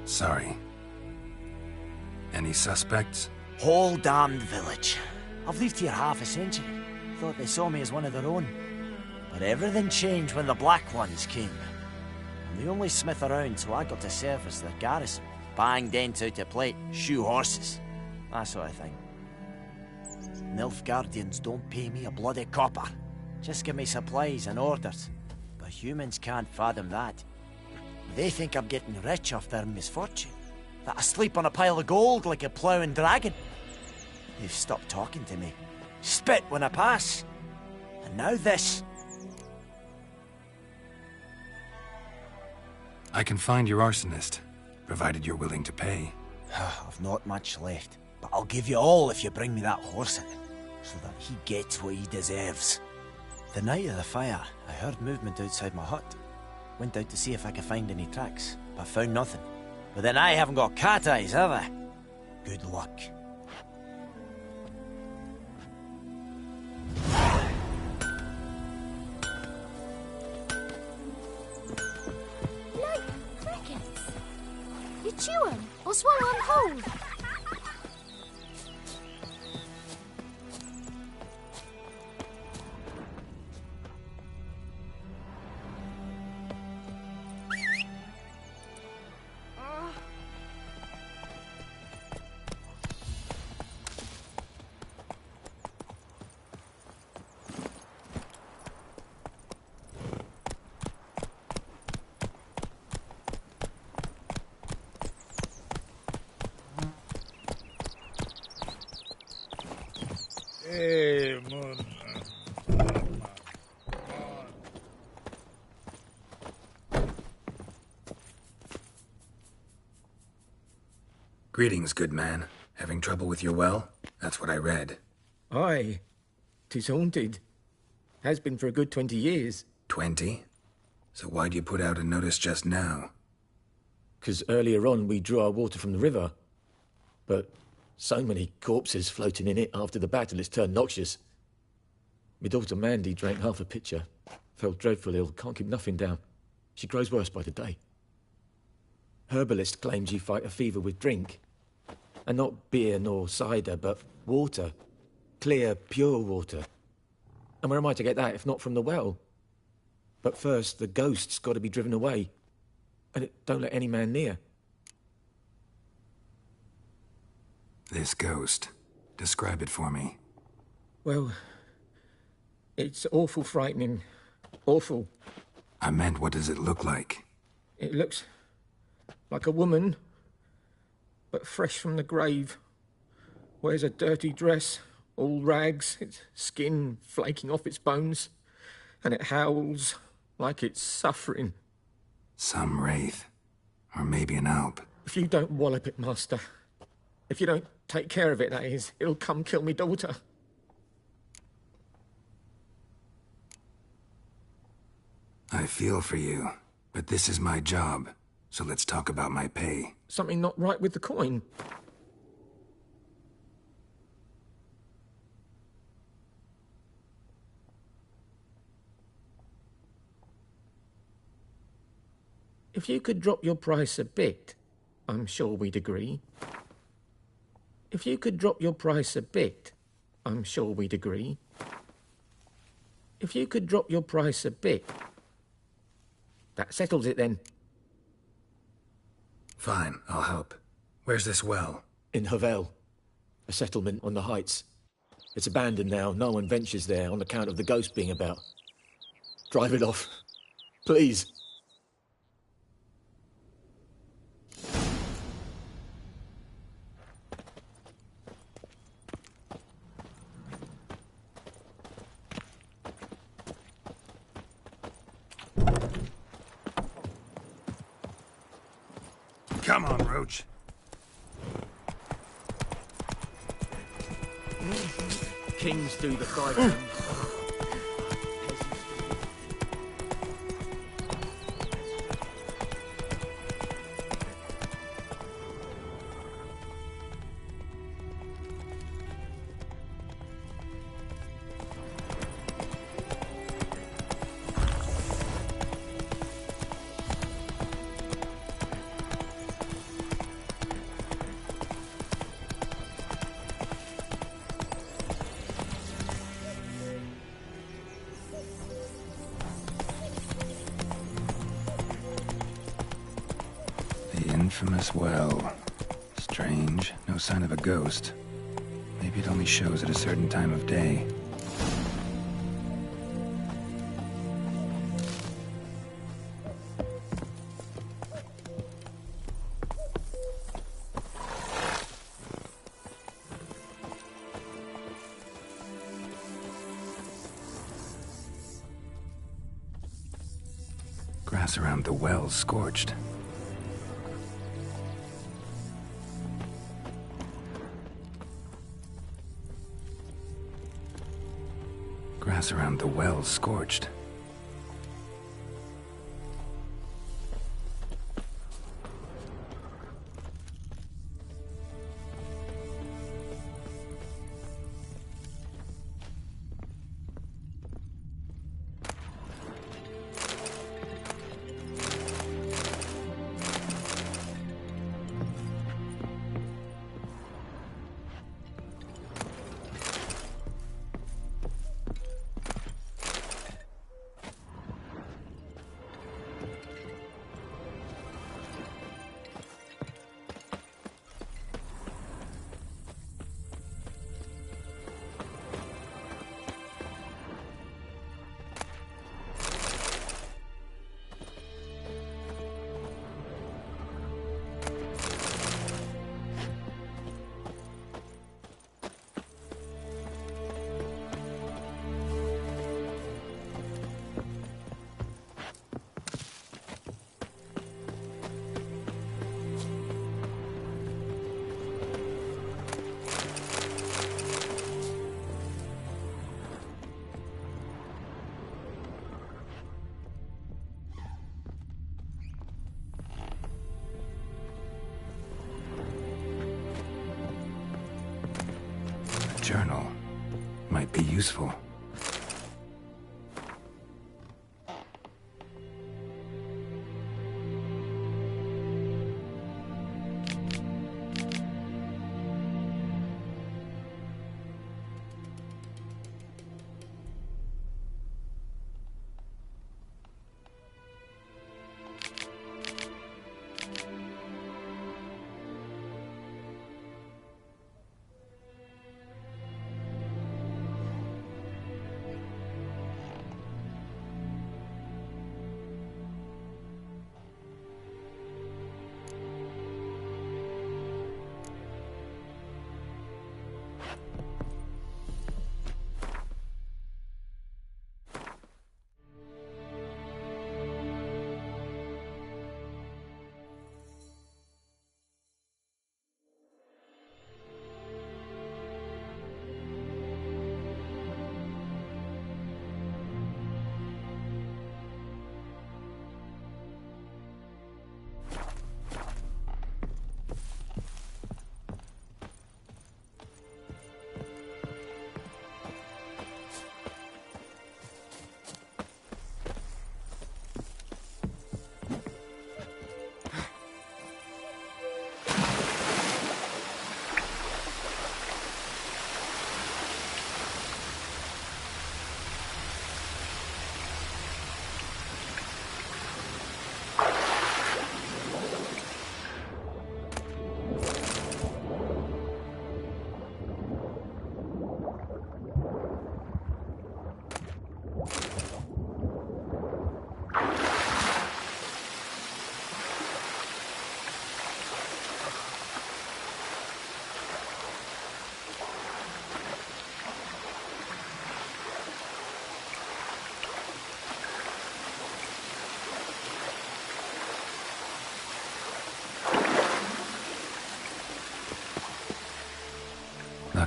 Sorry. Any suspects? Whole damned village. I've lived here half a century. Thought they saw me as one of their own. But everything changed when the Black Ones came. I'm the only smith around, so I got to service their garrison. Bang dents out to plate, shoe horses. That sort of thing. Nilfgaardians don't pay me a bloody copper. Just give me supplies and orders. But humans can't fathom that. They think I'm getting rich off their misfortune. That I sleep on a pile of gold like a ploughing dragon. They've stopped talking to me. Spit when I pass. And now this. I can find your arsonist, provided you're willing to pay. I've not much left. But I'll give you all if you bring me that horse in, so that he gets what he deserves. The night of the fire, I heard movement outside my hut. Went out to see if I could find any tracks, but found nothing. But then I haven't got cat eyes, have I? Good luck. Like crickets. You chew 'em or swallow 'em whole. Greetings, good man. Having trouble with your well? That's what I read. Aye. 'Tis haunted. Has been for a good 20 years. 20? So why'd you put out a notice just now? 'Cause earlier on we drew our water from the river. But so many corpses floating in it after the battle it's turned noxious. My daughter Mandy drank half a pitcher. Fell dreadful ill, can't keep nothing down. She grows worse by the day. Herbalist claims you fight a fever with drink. And not beer nor cider, but water. Clear, pure water. And where am I to get that if not from the well? But first, the ghost's got to be driven away. And it don't let any man near. This ghost. Describe it for me. Well, it's awful frightening. Awful. I meant, what does it look like? It looks like a woman, but fresh from the grave. Wears a dirty dress, all rags, its skin flaking off its bones, and it howls like it's suffering. Some wraith. Or maybe an alp. If you don't wallop it, Master, if you don't take care of it, that is, it'll come kill me daughter. I feel for you, but this is my job, so let's talk about my pay. Something not right with the coin. If you could drop your price a bit, I'm sure we'd agree. If you could drop your price a bit, I'm sure we'd agree. If you could drop your price a bit, that settles it then. Fine, I'll help. Where's this well? In Havel, a settlement on the heights. It's abandoned now. No one ventures there on account of the ghost being about. Drive it off, please. Come on, Roach. Kings do the fighting. Infamous well. Strange. No sign of a ghost. Maybe it only shows at a certain time of day. Grass around the well scorched. Grass around the well scorched. Journal might be useful.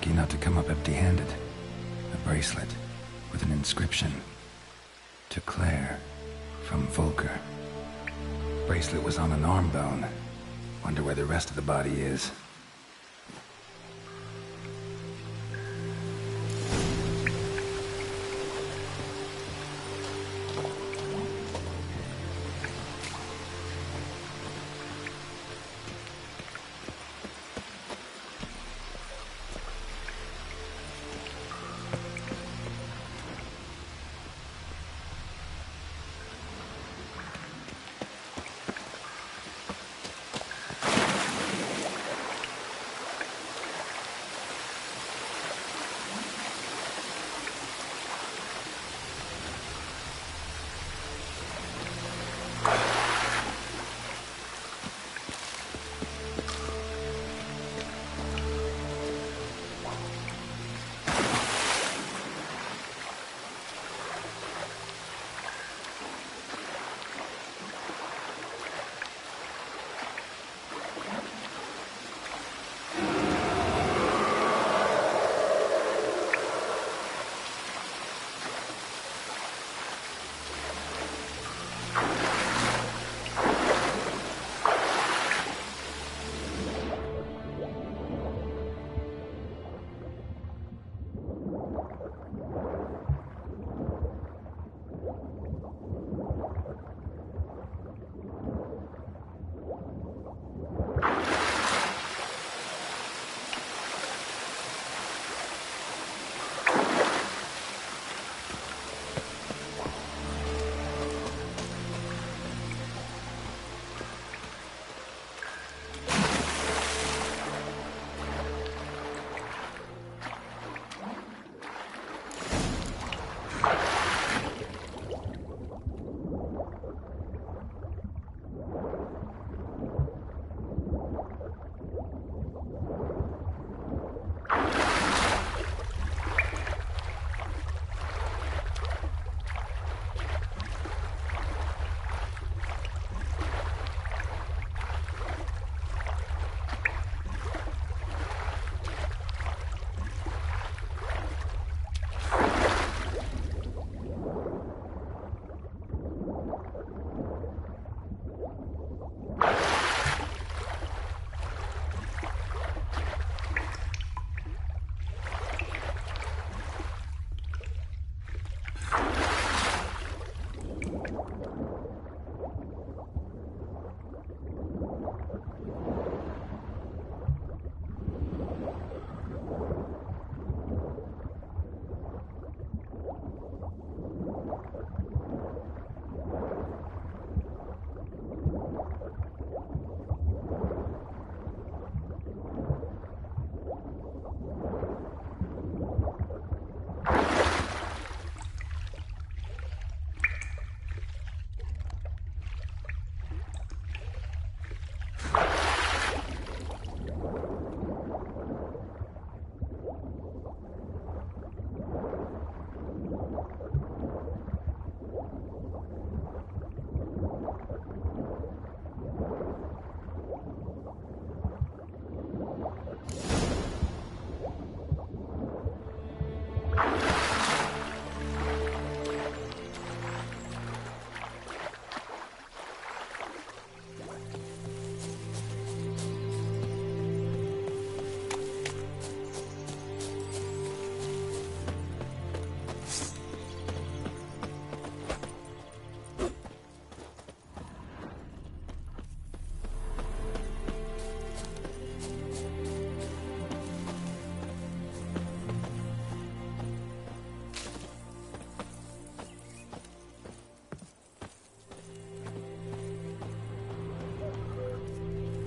lucky not to come up empty-handed. A bracelet with an inscription. To Claire, from Volker. Bracelet was on an arm bone. Wonder where the rest of the body is.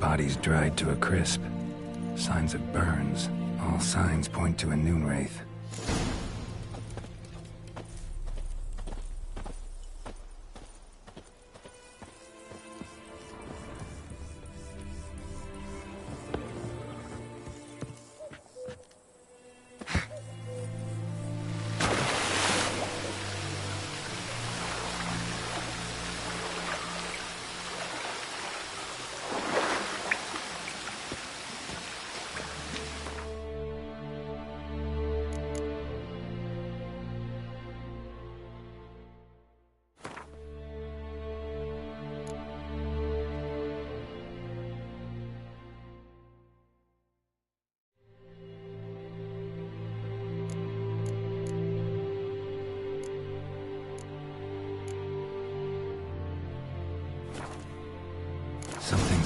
Body's dried to a crisp. Signs of burns. All signs point to a noon wraith.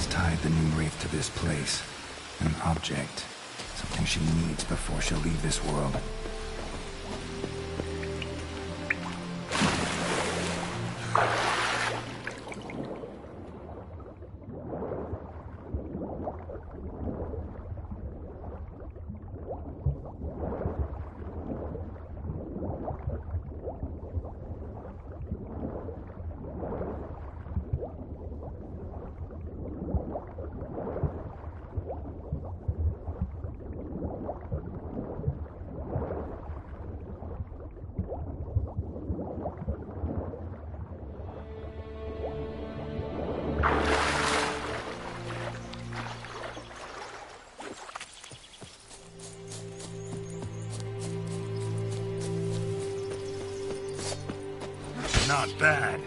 has tied the Noon Wraith to this place. An object. Something she needs before she'll leave this world. Not bad.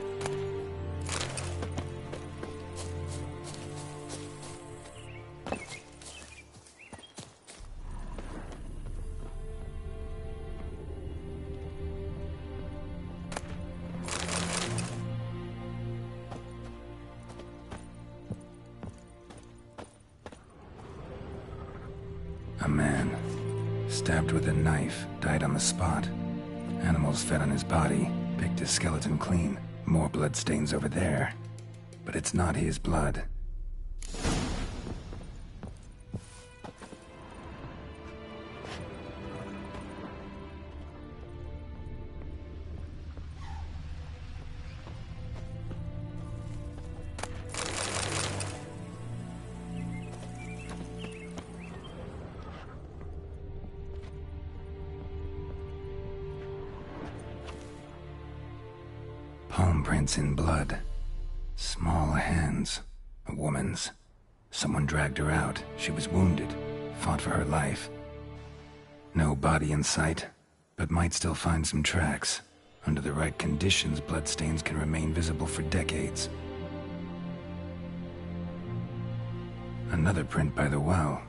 A man, stabbed with a knife, died on the spot. Animals fed on his body, picked his skeleton clean. More bloodstains over there. But it's not his blood. Palm prints in blood. Small hands. A woman's. Someone dragged her out. She was wounded. Fought for her life. No body in sight, but might still find some tracks. Under the right conditions, bloodstains can remain visible for decades. Another print by the well.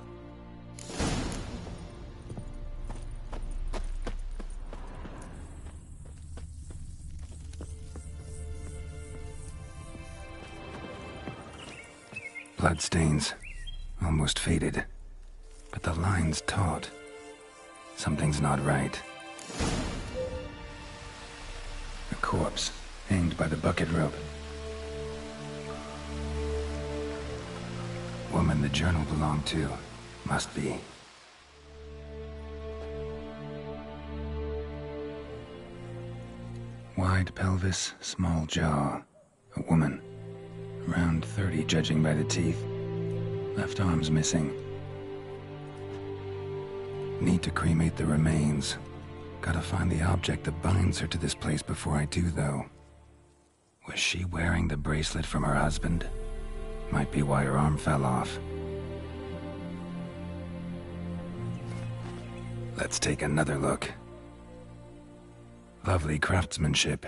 Bloodstains, almost faded, but the line's taut. Something's not right. A corpse, hanged by the bucket rope. Woman the journal belonged to, must be. Wide pelvis, small jaw. A woman. Around 30, judging by the teeth. Left arm's missing. Need to cremate the remains. Gotta find the object that binds her to this place before I do, though. Was she wearing the bracelet from her husband? Might be why her arm fell off. Let's take another look. Lovely craftsmanship.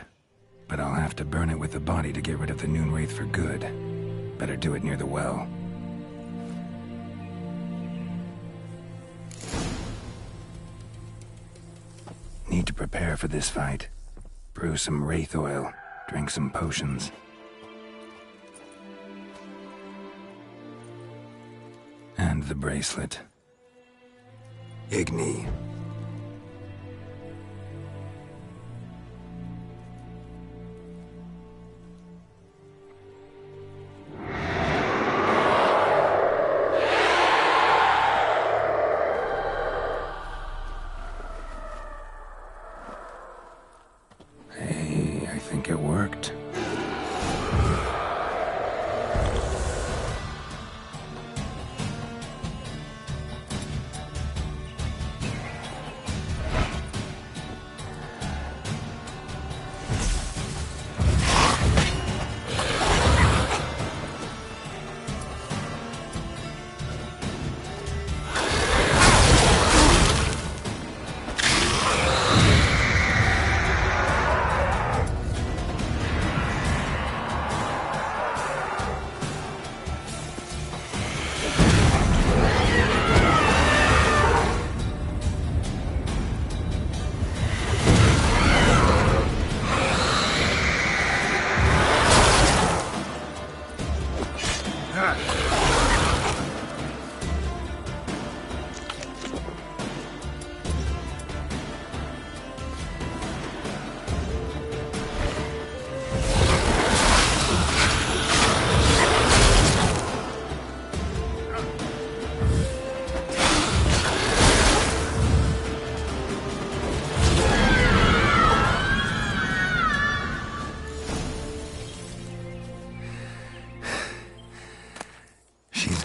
But I'll have to burn it with the body to get rid of the Noon Wraith for good. Better do it near the well. Need to prepare for this fight. Brew some wraith oil, drink some potions. And the bracelet. Igni. It worked.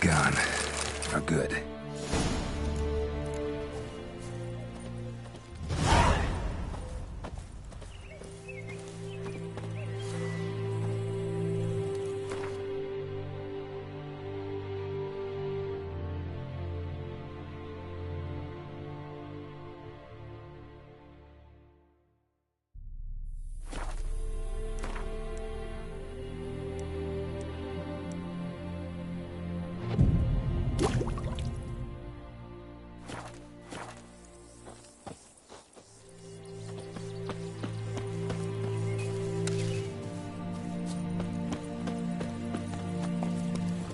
gone. Are good.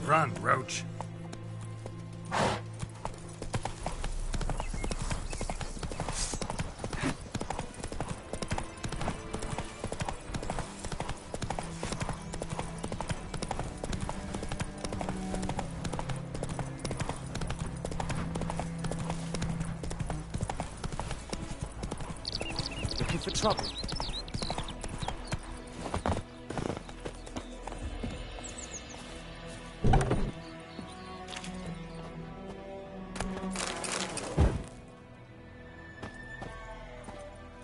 Run, Roach. Looking for trouble?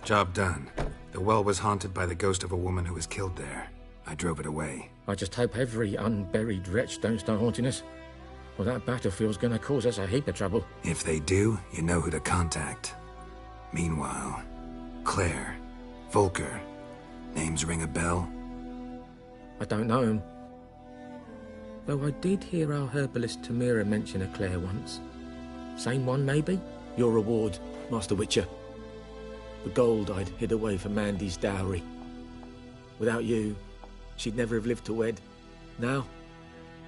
Job done. The well was haunted by the ghost of a woman who was killed there. I drove it away. I just hope every unburied wretch don't start haunting us. Well, that battlefield's gonna cause us a heap of trouble. If they do, you know who to contact. Meanwhile, Claire, Volker, names ring a bell? I don't know him. Though I did hear our herbalist Tamira mention a Claire once. Same one, maybe? Your reward, Master Witcher. The gold I'd hid away for Mandy's dowry. Without you, she'd never have lived to wed. Now,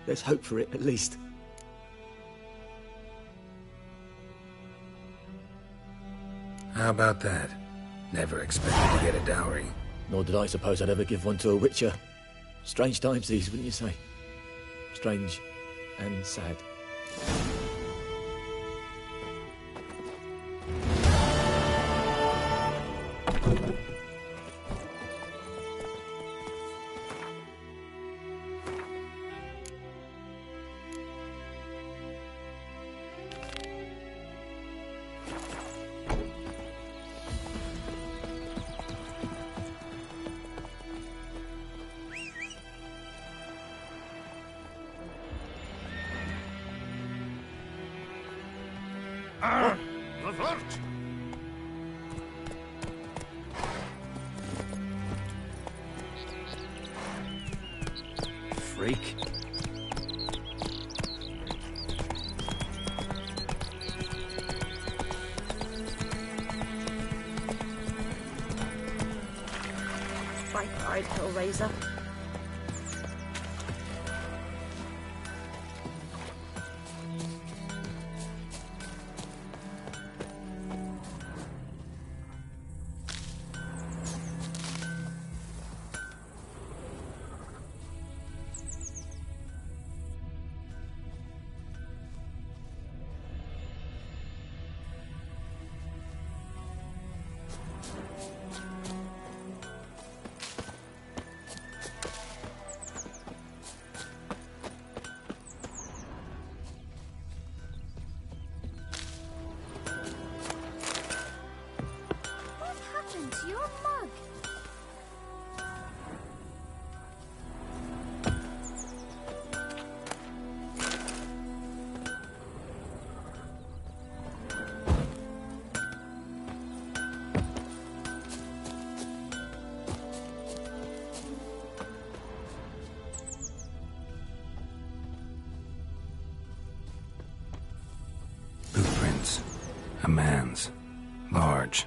let's hope for it, at least. How about that? Never expected to get a dowry. Nor did I suppose I'd ever give one to a Witcher. Strange times these, wouldn't you say? Strange and sad. Revert! Freak. Bright-eyed Hellraiser. To your mug. Footprints. A man's. Large.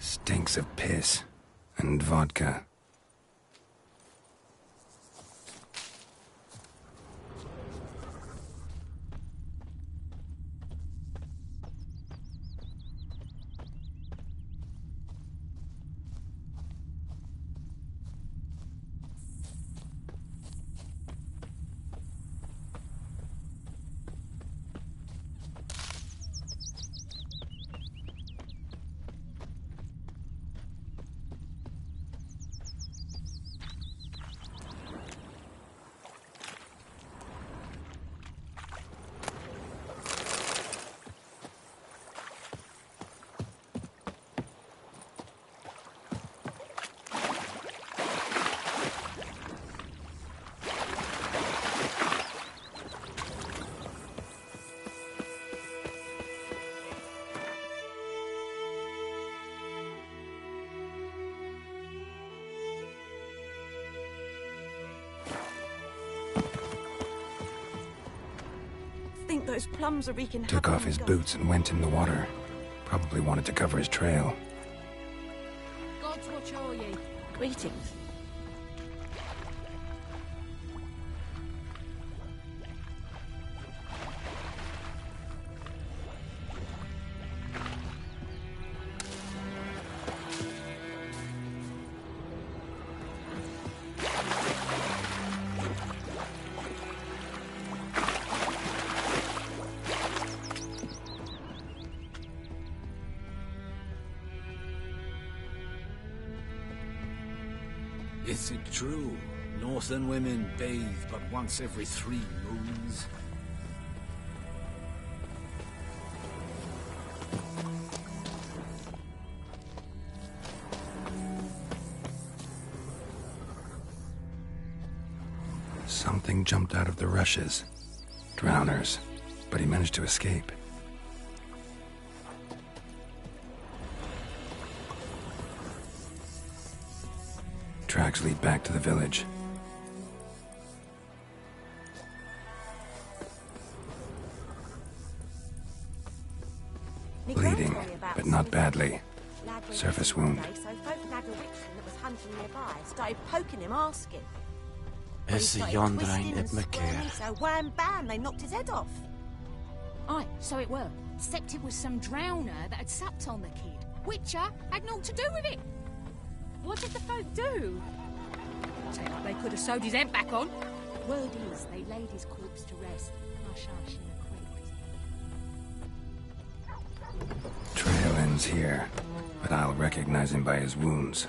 Stinks of piss and vodka. think those plums are wreaking Took havoc off on his the boots and went in the water. Probably wanted to cover his trail. Gods, what are ye? Greetings. Is it true? Northern women bathe but once every 3 moons? Something jumped out of the rushes. Drowners. But he managed to escape. Tracks lead back to the village. Bleeding, but not badly. Surface wound. So folk nagged a witchman that was hunting nearby, started poking him, asking. Is the yonder ain't it, McCare? So wham bam, they knocked his head off. Aye, so it were. Except it was some drowner that had supped on the kid. Witcher had naught to do with it. What did the folk do? Say like they could have sewed his head back on. Word is, they laid his corpse to rest. Hush, hush in the crypt. Trail ends here, but I'll recognize him by his wounds.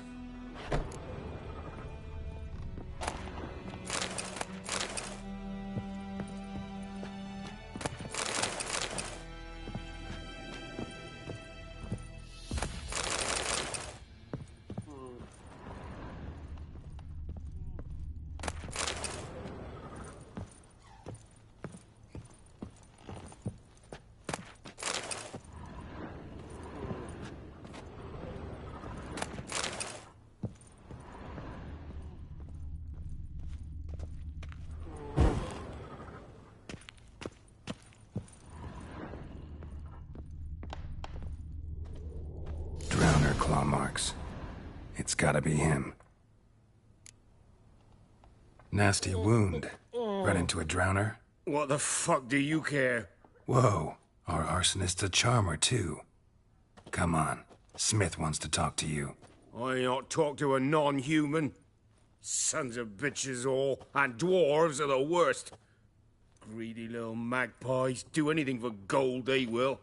Claw marks. It's gotta be him. Nasty wound. Run into a drowner? What the fuck do you care? Whoa, our arsonist's a charmer too. Come on, Smith wants to talk to you. I ain't not talk to a non-human. Sons of bitches all, and dwarves are the worst. Greedy little magpies, do anything for gold, they will.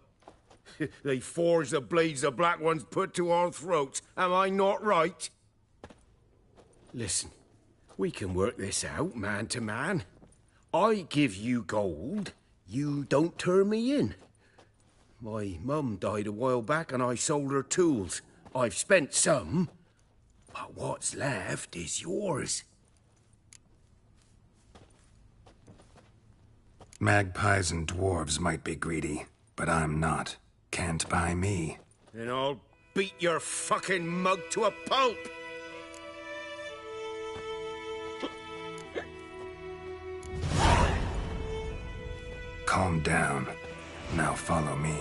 They forge the blades the black ones put to our throats. Am I not right? Listen, we can work this out, man to man. I give you gold, you don't turn me in. My mum died a while back and I sold her tools. I've spent some, but what's left is yours. Magpies and dwarves might be greedy, but I'm not. Can't buy me. Then I'll beat your fucking mug to a pulp! Calm down. Now follow me.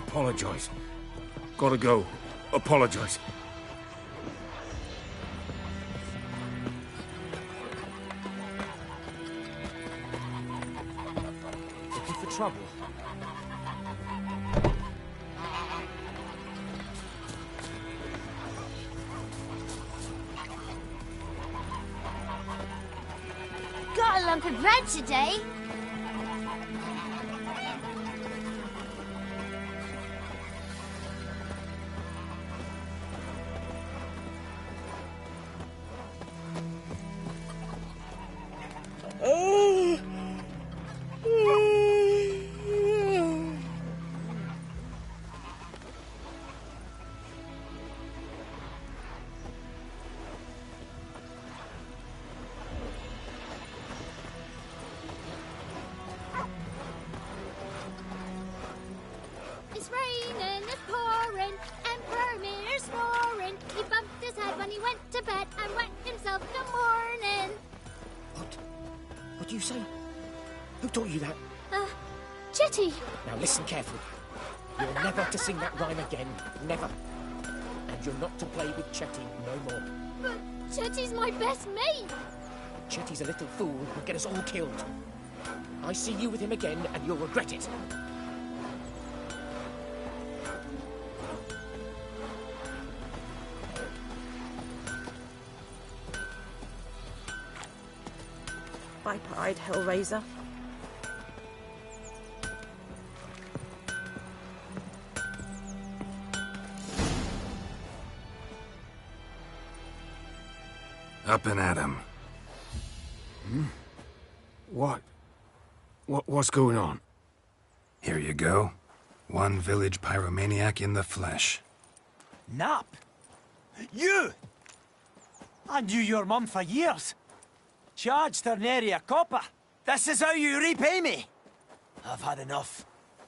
Apologize. Gotta go. Apologize. Looking for trouble? Got a lump of bread today. you say? Who taught you that? Chetty! Now listen carefully. You're never to sing that rhyme again. Never. And you're not to play with Chetty no more. But Chetty's my best mate! Chetty's a little fool who'll get us all killed. I see you with him again, and you'll regret it. Viper-eyed Hellraiser. Up and at 'em. What's going on? Here you go. One village pyromaniac in the flesh. Nap? You! I knew your mum for years. Charged her nary a copper. This is how you repay me. I've had enough.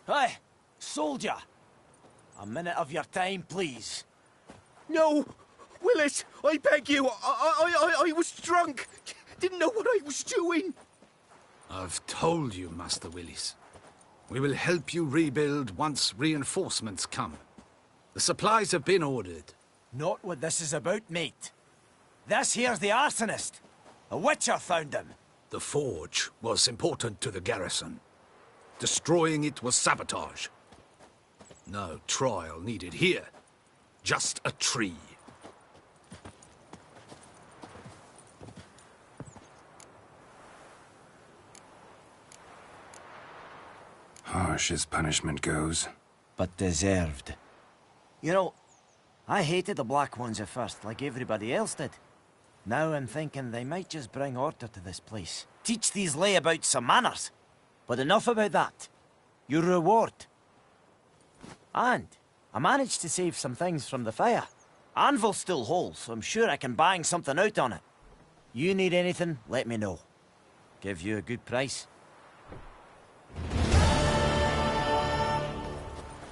Hey, soldier. A minute of your time, please. No! Willis, I beg you. I was drunk. Didn't know what I was doing. I've told you, Master Willis. We will help you rebuild once reinforcements come. The supplies have been ordered. Not what this is about, mate. This here's the arsonist. A witcher found him. The forge was important to the garrison. Destroying it was sabotage. No trial needed here. Just a tree. Harsh as punishment goes. But deserved. You know, I hated the Black Ones at first, like everybody else did. Now I'm thinking they might just bring order to this place. Teach these layabouts some manners. But enough about that. Your reward. And I managed to save some things from the fire. Anvil's still whole, so I'm sure I can bang something out on it. You need anything, let me know. Give you a good price.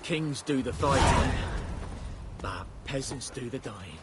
Kings do the fighting, but peasants do the dying.